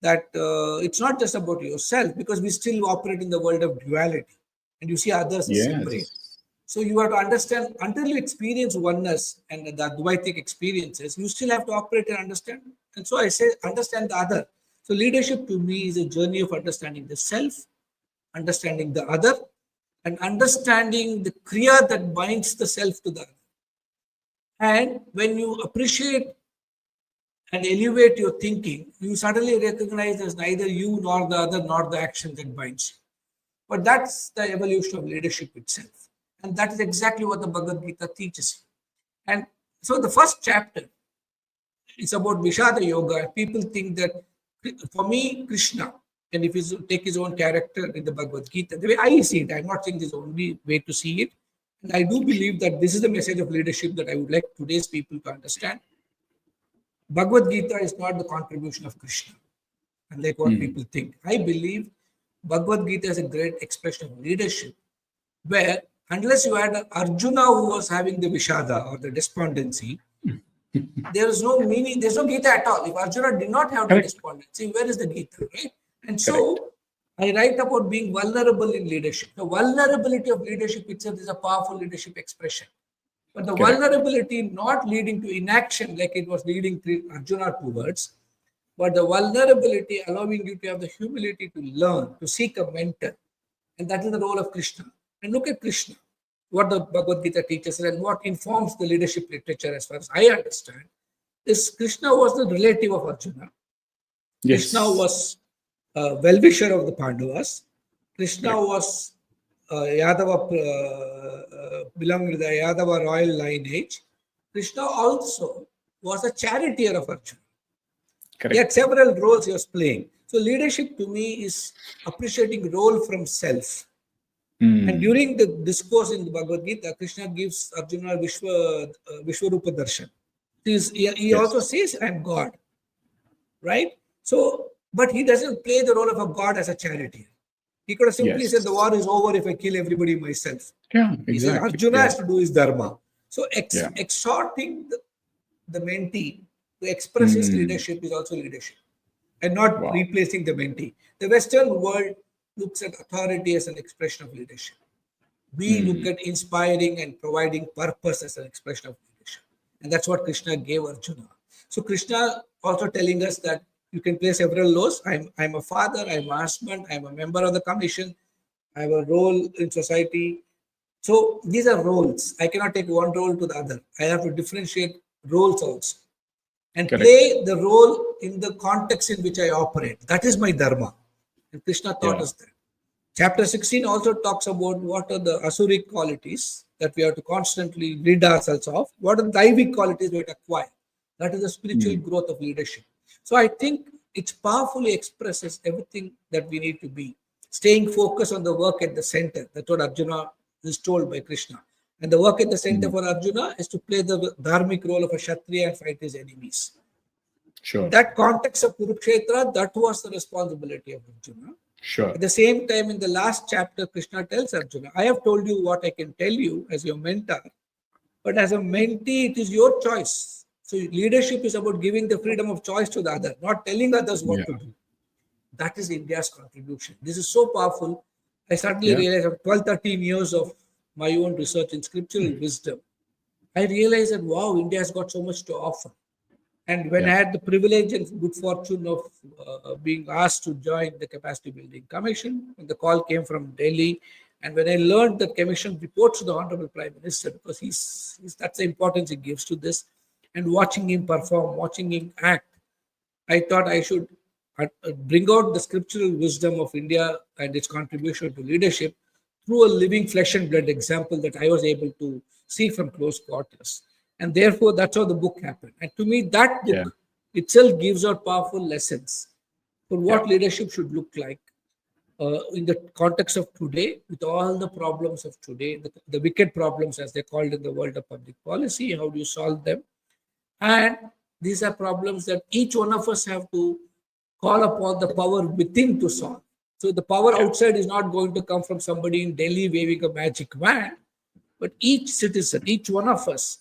that it's not just about yourself, because we still operate in the world of duality and you see others as separate. Yes. So you have to understand, until you experience oneness and the Advaitic experiences, you still have to operate and understand. And so I say, understand the other. So leadership to me is a journey of understanding the self, understanding the other, and understanding the kriya that binds the self to the other. And when you appreciate and elevate your thinking, you suddenly recognize there's neither you nor the other nor the action that binds you. But that's the evolution of leadership itself. And that is exactly what the Bhagavad Gita teaches you. And so the first chapter is about Vishada Yoga. People think that, for me, Krishna, and if you take his own character in the Bhagavad Gita, the way I see it, I'm not saying this is the only way to see it. And I do believe that this is the message of leadership that I would like today's people to understand. Bhagavad Gita is not the contribution of Krishna, unlike what people think. I believe Bhagavad Gita is a great expression of leadership, where unless you had Arjuna who was having the Vishada or the despondency, there is no meaning, there's no Gita at all. If Arjuna did not have the despondency, where is the Gita, right? And so I write about being vulnerable in leadership. The vulnerability of leadership itself is a powerful leadership expression. But the vulnerability not leading to inaction like it was leading Arjuna towards, but the vulnerability allowing you to have the humility to learn, to seek a mentor. And that is the role of Krishna. And look at Krishna, what the Bhagavad Gita teaches and what informs the leadership literature as far as I understand, is Krishna was the relative of Arjuna. Yes. Krishna was a well-wisher of the Pandavas. Krishna was Yadava, belonging to the Yadava royal lineage. Krishna also was a charioteer of Arjuna. Correct. He had several roles he was playing. So leadership to me is appreciating role from self. And during the discourse in the Bhagavad Gita, Krishna gives Arjuna Vishwarupa Darshan. He also says, I'm God. Right? So, but he doesn't play the role of a God as a charioteer. He could have simply said, the war is over if I kill everybody myself. Yeah, exactly. He says, Arjuna has to do his dharma. So exhorting the mentee to express his leadership is also leadership. And not replacing the mentee. The Western world looks at authority as an expression of leadership. We look at inspiring and providing purpose as an expression of leadership. And that's what Krishna gave Arjuna. So Krishna also telling us that you can play several roles. I'm a father, I'm a husband, I'm a member of the commission, I have a role in society. So these are roles. I cannot take one role to the other. I have to differentiate roles also. And play the role in the context in which I operate. That is my dharma. And Krishna taught us that. Chapter 16 also talks about what are the asuric qualities that we have to constantly rid ourselves of. What are the daivic qualities we have to acquire? That is the spiritual growth of leadership. So I think it powerfully expresses everything that we need to be. Staying focused on the work at the center. That's what Arjuna is told by Krishna. And the work at the center for Arjuna is to play the dharmic role of a Kshatriya and fight his enemies. Sure. That context of Kurukshetra, that was the responsibility of Arjuna. Sure. At the same time, in the last chapter, Krishna tells Arjuna, I have told you what I can tell you as your mentor, but as a mentee, it is your choice. So leadership is about giving the freedom of choice to the other, not telling others what Yeah. to do. That is India's contribution. This is so powerful. I suddenly Yeah. realized after 12, 13 years of my own research in scriptural wisdom, I realized that, wow, India has got so much to offer. And when I Yeah. had the privilege and good fortune of being asked to join the Capacity Building Commission, when the call came from Delhi, and when I learned that commission reports to the Honorable Prime Minister, because that's the importance he gives to this, and watching him perform, watching him act, I thought I should bring out the scriptural wisdom of India and its contribution to leadership through a living flesh and blood example that I was able to see from close quarters. And therefore, that's how the book happened. And to me, that Yeah. book itself gives out powerful lessons for what Yeah. leadership should look like in the context of today, with all the problems of today, the wicked problems, as they're called in the world of public policy. How do you solve them? And these are problems that each one of us have to call upon the power within to solve. So the power Yeah. outside is not going to come from somebody in Delhi waving a magic wand, but each citizen, each one of us,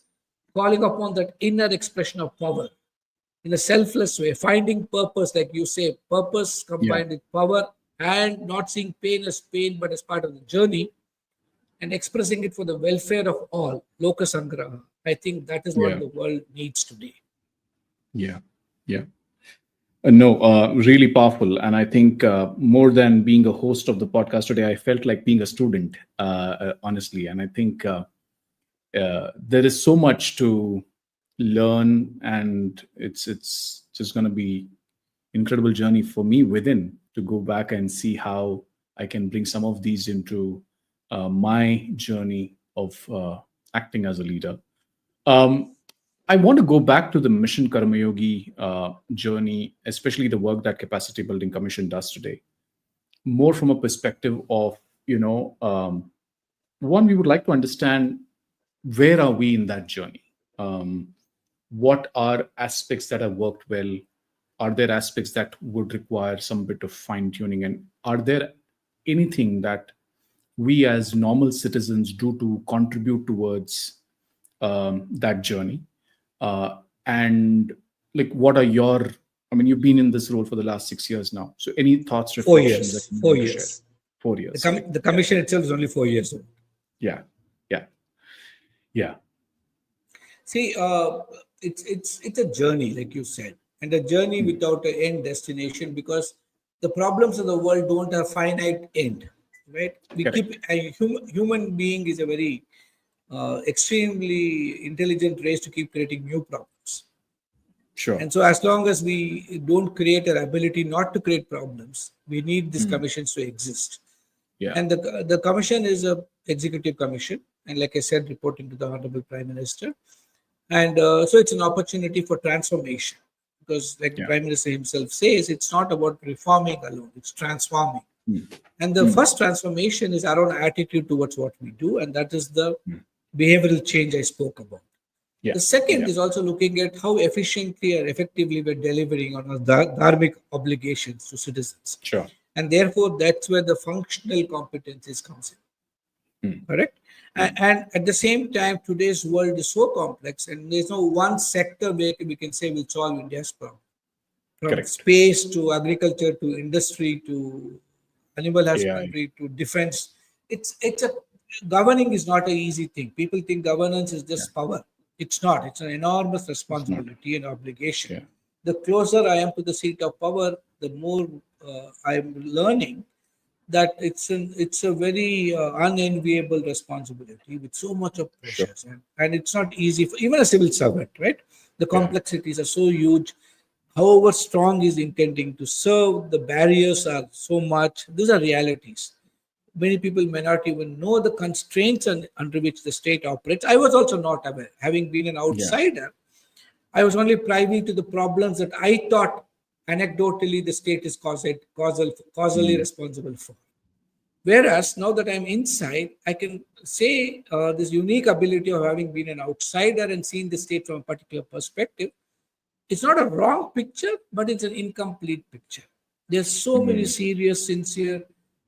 calling upon that inner expression of power in a selfless way, finding purpose, like you say, purpose Yeah. combined with power, and not seeing pain as pain, but as part of the journey, and expressing it for the welfare of all, Loka Sangraha. I think that is what Yeah. the world needs today. Yeah. Yeah. No, really powerful. And I think more than being a host of the podcast today, I felt like being a student, honestly. And I think there is so much to learn, and it's just going to be incredible journey for me within to go back and see how I can bring some of these into my journey of acting as a leader. Um, I want to go back to the Mission Karmayogi journey, especially the work that Capacity Building Commission does today, more from a perspective of, one, we would like to understand where are we in that journey? What are aspects that have worked well? Are there aspects that would require some bit of fine tuning? And are there anything that we as normal citizens do to contribute towards that journey? And like, what are your, I mean, you've been in this role for the last 6 years now. So any thoughts, 4 years. reflections that you 4 want to share? years. 4 years. The commission itself is only 4 years old. Yeah. Yeah. Yeah. See, it's a journey, like you said, and a journey without an end destination, because the problems of the world don't have finite end, right? We Correct. keep a human being is a very extremely intelligent race to keep creating new problems. Sure. And so, as long as we don't create our ability not to create problems, we need these commissions to exist. Yeah. And the commission is a executive commission, and like I said, reporting to the Honorable Prime Minister. And so it's an opportunity for transformation, because like the Yeah. Prime Minister himself says, it's not about reforming alone, it's transforming. Mm. And the first transformation is our own attitude towards what we do, and that is the behavioral change I spoke about. Yeah. The second Yeah. is also looking at how efficiently or effectively we're delivering on our dharmic obligations to citizens. Sure. And therefore, that's where the functional competencies comes in. Correct? And at the same time, today's world is so complex, and there's no one sector where we can say will solve India's problem. From Correct. space to agriculture to industry to animal AI. husbandry to defense. It's a governing is not an easy thing. People think governance is just power. It's not. It's an enormous responsibility and obligation. Yeah. The closer I am to the seat of power, the more I am learning that it's a very unenviable responsibility with so much of pressures, and it's not easy for even a civil servant, right? The complexities are so huge. However strong is intending to serve, the barriers are so much. These are realities. Many people may not even know the constraints under which the state operates. I was also not aware. Having been an outsider, I was only privy to the problems that I thought anecdotally the state is causally responsible for. Whereas now that I'm inside, I can say this unique ability of having been an outsider and seeing the state from a particular perspective. It's not a wrong picture, but it's an incomplete picture. There's so many serious, sincere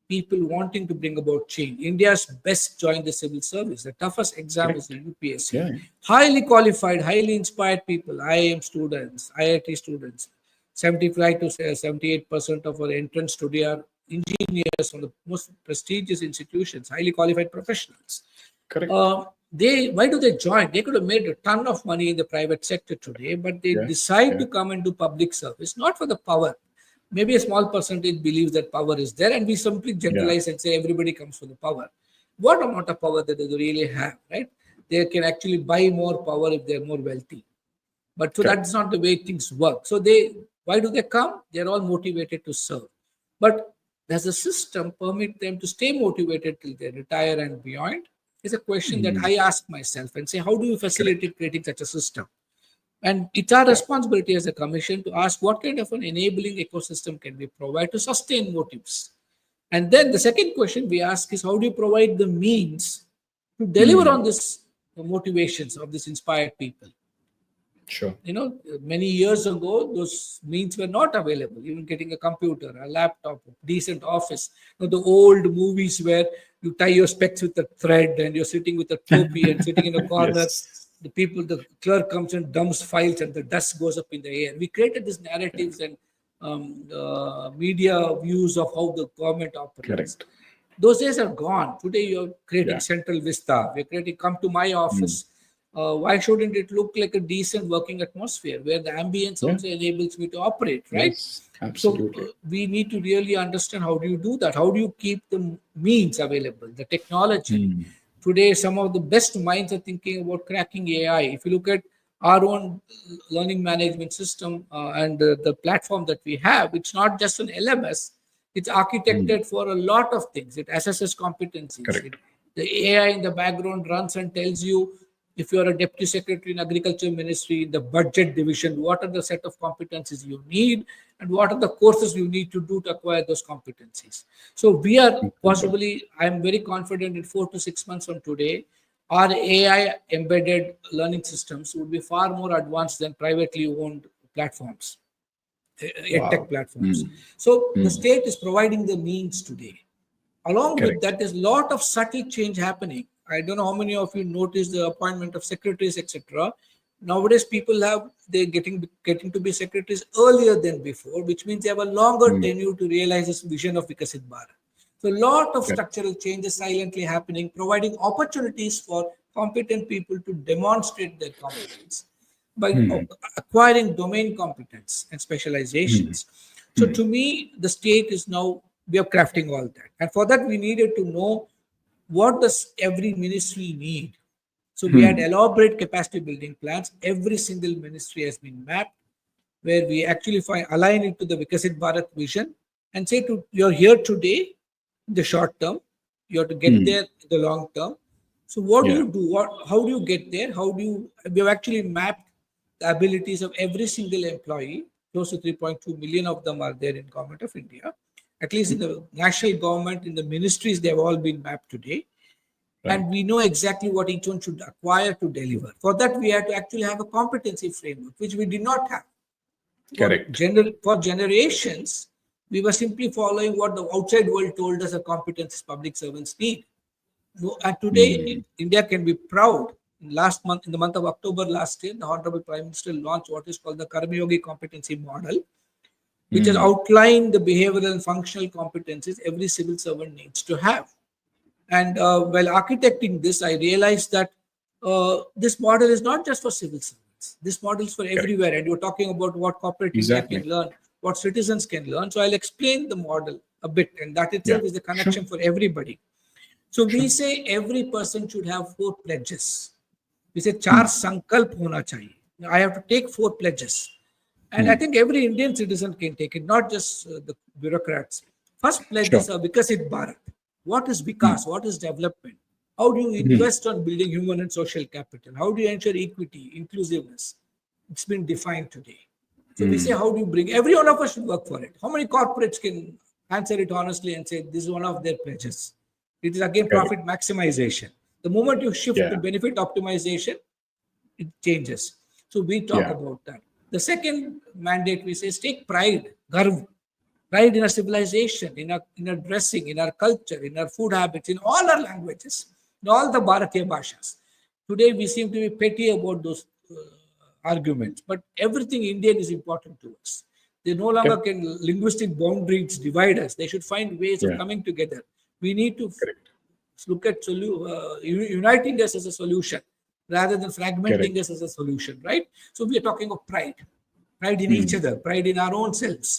people wanting to bring about change. India's best joined the civil service. The toughest exam is the UPSC. Yeah. Highly qualified, highly inspired people, IIM students, IIT students. 75 to 78% of our entrants today are engineers from the most prestigious institutions, highly qualified professionals. Correct. Why do they join? They could have made a ton of money in the private sector today, but they decide to come and do public service, not for the power. Maybe a small percentage believes that power is there, and we simply generalize and say everybody comes for the power. What amount of power that they really have, right? They can actually buy more power if they're more wealthy. But so that's not the way things work. So why do they come? They're all motivated to serve. But does the system permit them to stay motivated till they retire and beyond? Is a question that I ask myself and say, how do you facilitate creating such a system? And it's our responsibility as a commission to ask what kind of an enabling ecosystem can we provide to sustain motives. And then the second question we ask is, how do you provide the means to deliver on this motivations of these inspired people? Sure. Many years ago, those means were not available. Even getting a computer, a laptop, a decent office. The old movies where you tie your specs with a thread and you're sitting with a topi and sitting in a corner. The clerk comes and dumps files and the dust goes up in the air. We created these narratives and media views of how the government operates. Correct. Those days are gone. Today you're creating Central Vista. We're creating, come to my office. Why shouldn't it look like a decent working atmosphere where the ambience also enables me to operate, right? Yes, absolutely. So we need to really understand, how do you do that? How do you keep the means available, the technology? Today, some of the best minds are thinking about cracking AI. If you look at our own learning management system and the platform that we have, it's not just an LMS. It's architected for a lot of things. It assesses competencies. The AI in the background runs and tells you, if you're a deputy secretary in agriculture ministry, in the budget division, what are the set of competencies you need and what are the courses you need to do to acquire those competencies. So we are possibly, I'm very confident in 4 to 6 months from today, our AI embedded learning systems would be far more advanced than privately owned platforms, tech platforms. So the state is providing the means today. Along with that, there's a lot of subtle change happening. I don't know how many of you noticed the appointment of secretaries, etc. Nowadays, they're getting to be secretaries earlier than before, which means they have a longer tenure to realize this vision of Vikasit Bharat. So a lot of structural changes silently happening, providing opportunities for competent people to demonstrate their competence by acquiring domain competence and specializations. So to me, the state is now, we are crafting all that. And for that, we needed to know, what does every ministry need? So we had elaborate capacity building plans. Every single ministry has been mapped, where we actually align it to the Vikasit Bharat vision and say, you're here today in the short term, you have to get there in the long term. So what do you do? How do you get there? We have actually mapped the abilities of every single employee. Close to 3.2 million of them are there in Government of India. At least in the national government, in the ministries, they have all been mapped today. And we know exactly what each one should acquire to deliver. For that, we had to actually have a competency framework, which we did not have. Correct. For generations, we were simply following what the outside world told us a competencies public servants need. And today, India can be proud. Last month, in the month of October last year, the Honorable Prime Minister launched what is called the Karma Yogi Competency Model, which has outlined the behavioral and functional competencies every civil servant needs to have. And while architecting this, I realized that this model is not just for civil servants. This model is for everywhere. And you're talking about what corporate India can learn, what citizens can learn. So I'll explain the model a bit, and that itself is the connection for everybody. So we say every person should have 4 pledges. We say 4 sankalp hona chahiye. Now, I have to take 4 pledges. And I think every Indian citizen can take it, not just the bureaucrats. First pledge is Vikasit Bharat. What is Vikas? What is development? How do you invest on building human and social capital? How do you ensure equity, inclusiveness? It's been defined today. So we say, how do you bring, every one of us should work for it. How many corporates can answer it honestly and say, this is one of their pledges? It is again profit maximization. The moment you shift to benefit optimization, it changes. So we talk about that. The second mandate we say is take pride, garv. pride in our civilization, in our dressing, in our culture, in our food habits, in all our languages, in all the Bharatiya Bhashas. Today, we seem to be petty about those arguments, but everything Indian is important to us. They no longer Okay. can linguistic boundaries divide us. They should find ways of Yeah. coming together. We need to Correct. look at uniting us as a solution rather than fragmenting Correct. us as a solution, right? So we are talking of pride in each Hmm. other, pride in our own selves.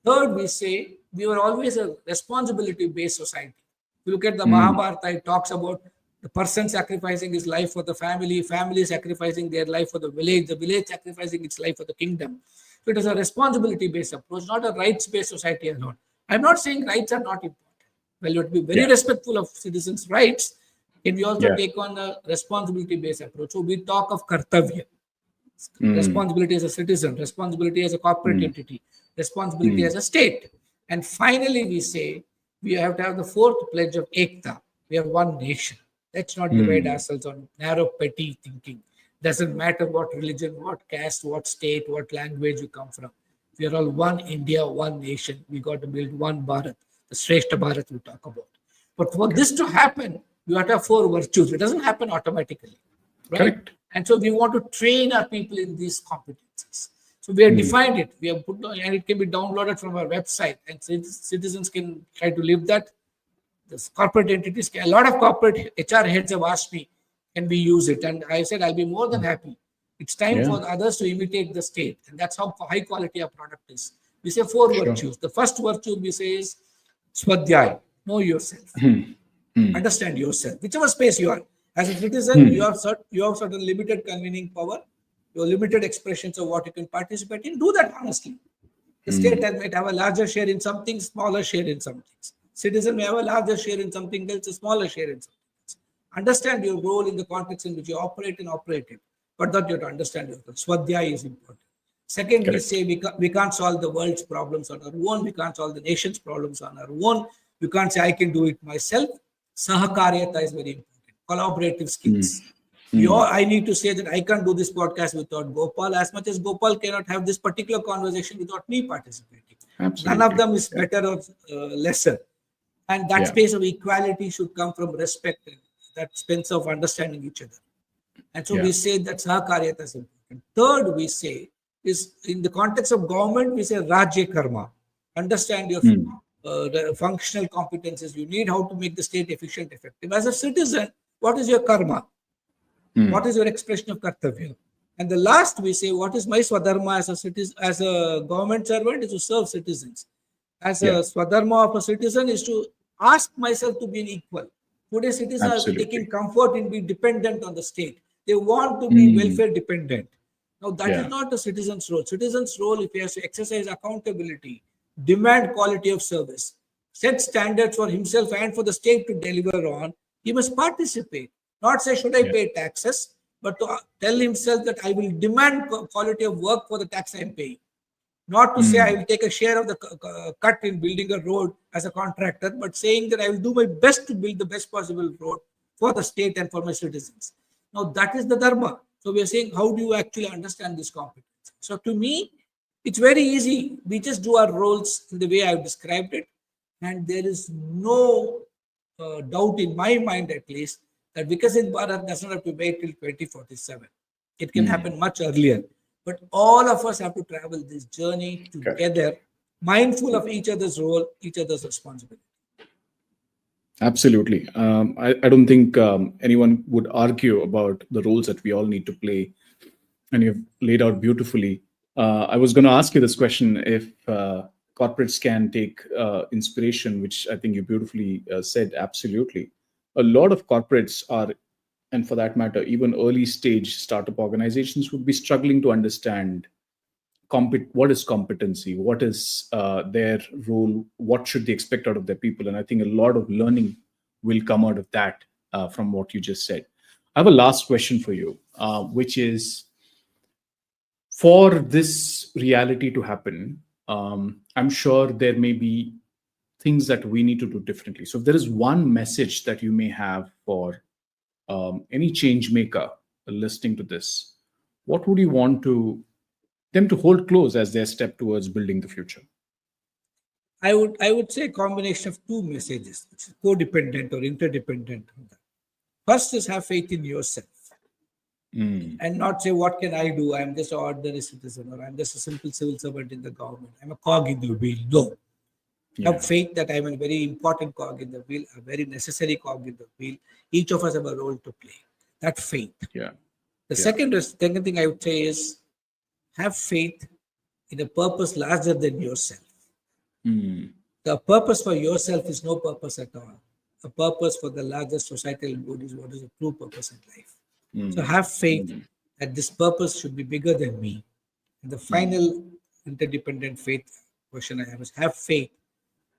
Third, we say we were always a responsibility-based society. If you look at the Hmm. Mahabharata, it talks about the person sacrificing his life for the family, family sacrificing their life for the village sacrificing its life for the kingdom. So it is a responsibility-based approach, not a rights-based society alone. I'm not saying rights are not important. Well, you have to be very Yeah. respectful of citizens' rights. Can we also Yeah. take on a responsibility-based approach? So we talk of kartavya, Hmm. responsibility as a citizen, responsibility as a corporate Hmm. entity, responsibility Hmm. as a state. And finally, we say we have to have the fourth pledge of ekta. We are one nation. Let's not divide Hmm. ourselves on narrow, petty thinking. Doesn't matter what religion, what caste, what state, what language you come from. We are all one India, one nation. We got to build one Bharat, the Shrestha Bharat we talk about. But for this to happen, you have to have four virtues. It doesn't happen automatically, right? Correct. And so we want to train our people in these competencies. So we have Hmm. defined it. We have put and it can be downloaded from our website, and citizens can try to live that. This corporate entities, a lot of corporate HR heads have asked me, can we use it? And I said, I'll be more than happy. It's time Yeah. for the others to imitate the state. And that's how high quality our product is. We say four Sure. virtues. The first virtue we say is swadhyay, know yourself, Hmm. Hmm. understand yourself, whichever space you are. As a citizen, Hmm. you have certain limited convening power, your limited expressions of what you can participate in. Do that honestly. The state Hmm. might have a larger share in something, smaller share in some things. Citizen may have a larger share in something else, a smaller share in something else. Understand your role in the context in which you operate and operate it, but that you have to understand yourself. Swadhyaya is important. Second, we Correct. say we can't solve the world's problems on our own. We can't solve the nation's problems on our own. We can't say I can do it myself. Sahakaryata is very important. Collaborative Hmm. skills. Hmm. I need to say that I can't do this podcast without Gopal, as much as Gopal cannot have this particular conversation without me participating. None of Absolutely. them is Yeah. better or lesser. And that Yeah. space of equality should come from respect, and that space of understanding each other. And so Yeah. we say that Sahakaryata is important. Third, we say is in the context of government, we say Rajya Karma. Understand your Hmm. the functional competences you need, how to make the state efficient, effective. As a citizen, what is your karma? Hmm. What is your expression of kartavya? And the last we say, what is my swadharma as a citizen, as a government servant, is to serve citizens. As a Yeah. swadharma of a citizen is to ask myself to be an equal. Today, citizens are taking Absolutely. comfort in being dependent on the state. They want to be Hmm. welfare dependent. Now, that is Yeah. not a citizen's role. Citizen's role, if he has to exercise accountability, demand quality of service, set standards for himself and for the state to deliver on, he must participate. Not say, should I Yeah. pay taxes, but to tell himself that I will demand quality of work for the tax I am paying. Not to say I Hmm. will take a share of the cut in building a road as a contractor, but saying that I will do my best to build the best possible road for the state and for my citizens. Now, that is the dharma. So, we are saying, how do you actually understand this competence? So, to me, it's very easy. We just do our roles in the way I've described it. And there is no doubt in my mind, at least, that Vikasit Bharat does not have to wait till 2047. It can Hmm. happen much earlier. But all of us have to travel this journey Correct. together, mindful of each other's role, each other's responsibility. Absolutely. I don't think anyone would argue about the roles that we all need to play, and you've laid out beautifully. I was going to ask you this question: if corporates can take inspiration, which I think you beautifully said, absolutely. A lot of corporates are, and for that matter, even early stage startup organizations would be struggling to understand what is competency, what is their role, what should they expect out of their people. And I think a lot of learning will come out of that from what you just said. I have a last question for you, which is, for this reality to happen, I'm sure there may be things that we need to do differently. So if there is one message that you may have for any change maker listening to this, what would you want to them to hold close as they step towards building the future? I would say a combination of two messages, which is codependent or interdependent. First is have faith in yourself and not say, what can I do? I'm just an ordinary citizen, or I'm just a simple civil servant in the government. I'm a cog in the wheel. No. Yeah. Have faith that I'm a very important cog in the wheel, a very necessary cog in the wheel. Each of us have a role to play. That faith. Yeah. The Yeah. second thing I would say is have faith in a purpose larger than yourself. The purpose for yourself is no purpose at all. A purpose for the larger societal good is what is a true purpose in life. So have faith that this purpose should be bigger than me. And the final interdependent faith question I have is have faith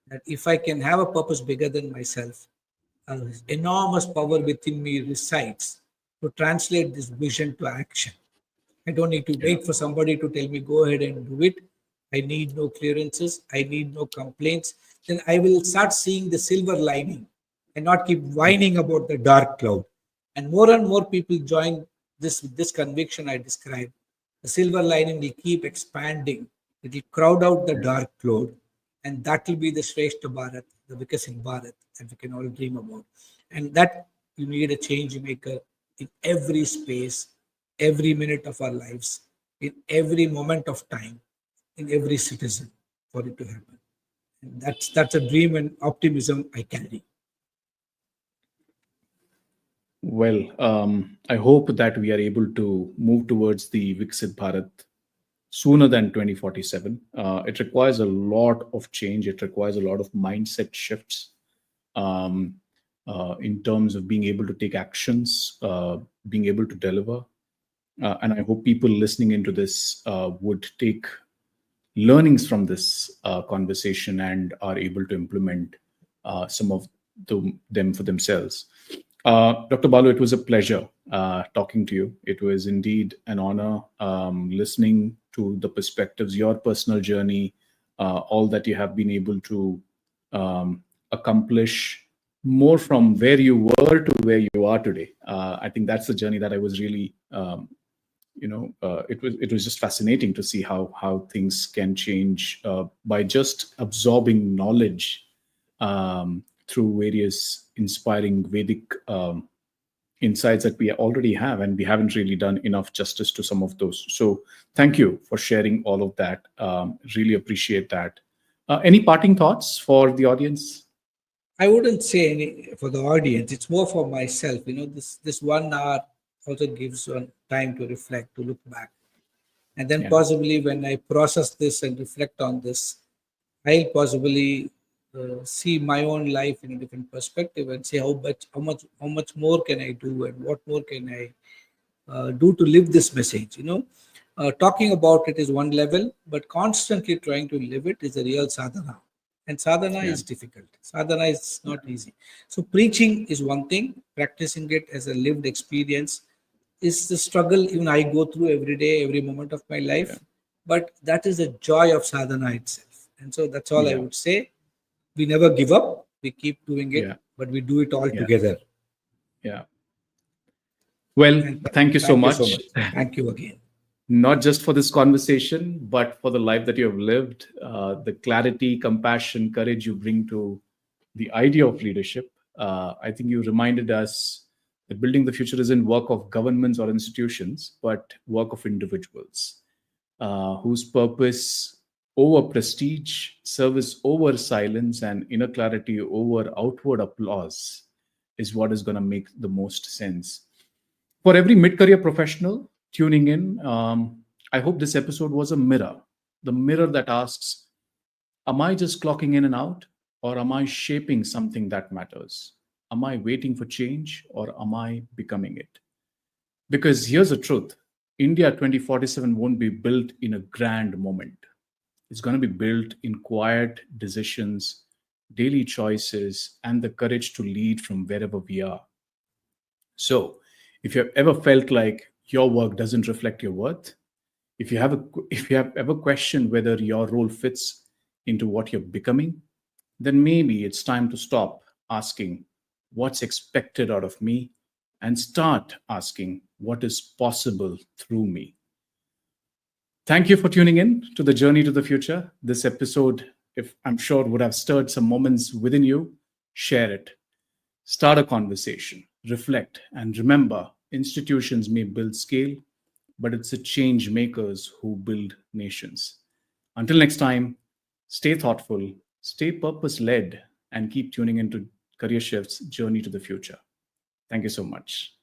that if I can have a purpose bigger than myself, enormous power within me resides to translate this vision to action. I don't need to wait for somebody to tell me, go ahead and do it. I need no clearances. I need no complaints. Then I will start seeing the silver lining and not keep whining about the dark cloud. And more people join this with this conviction I described. The silver lining will keep expanding. It will crowd out the dark cloud. And that will be the Shrestha Bharat, the Vikasit Bharat that we can all dream about. And that you need a change maker in every space, every minute of our lives, in every moment of time, in every citizen for it to happen. And that's a dream and optimism I carry. Well, I hope that we are able to move towards the Viksit Bharat sooner than 2047. It requires a lot of change. It requires a lot of mindset shifts in terms of being able to take actions, being able to deliver. And I hope people listening into this would take learnings from this conversation and are able to implement some of them for themselves. Dr. Balu, it was a pleasure talking to you. It was indeed an honor listening to the perspectives, your personal journey, all that you have been able to accomplish, more from where you were to where you are today. I think that's the journey that I was really, it was just fascinating to see how things can change by just absorbing knowledge through various inspiring Vedic insights that we already have, and we haven't really done enough justice to some of those. So thank you for sharing all of that. Really appreciate that. Any parting thoughts for the audience? I wouldn't say any for the audience. It's more for myself. This 1 hour also gives one time to reflect, to look back. And then possibly when I process this and reflect on this, I'll possibly see my own life in a different perspective and say how much more can I do and what more can I do to live this message. Talking about it is one level, but constantly trying to live it is a real sadhana. And sadhana is difficult. Sadhana is not easy. So preaching is one thing. Practicing it as a lived experience is the struggle even I go through every day, every moment of my life. But that is the joy of sadhana itself. And so that's all I would say. We never give up. We keep doing it, but we do it all together. Yeah. Well, thank you so much. Thank you again. Not just for this conversation, but for the life that you have lived, the clarity, compassion, courage you bring to the idea of leadership. I think you reminded us that building the future isn't work of governments or institutions, but work of individuals whose purpose over prestige, service over silence, and inner clarity over outward applause is what is going to make the most sense. For every mid-career professional tuning in, I hope this episode was a mirror. The mirror that asks, am I just clocking in and out, or am I shaping something that matters? Am I waiting for change, or am I becoming it? Because here's the truth. India 2047 won't be built in a grand moment. It's going to be built in quiet decisions, daily choices, and the courage to lead from wherever we are. So, if you have ever felt like your work doesn't reflect your worth, if you have ever questioned whether your role fits into what you're becoming, then maybe it's time to stop asking what's expected out of me and start asking what is possible through me. Thank you for tuning in to the Journey to the Future. This episode, if I'm sure would have stirred some moments within you, share it. Start a conversation, reflect, and remember institutions may build scale, but it's the change makers who build nations. Until next time, stay thoughtful, stay purpose led, and keep tuning into Career Shift's journey to the future. Thank you so much.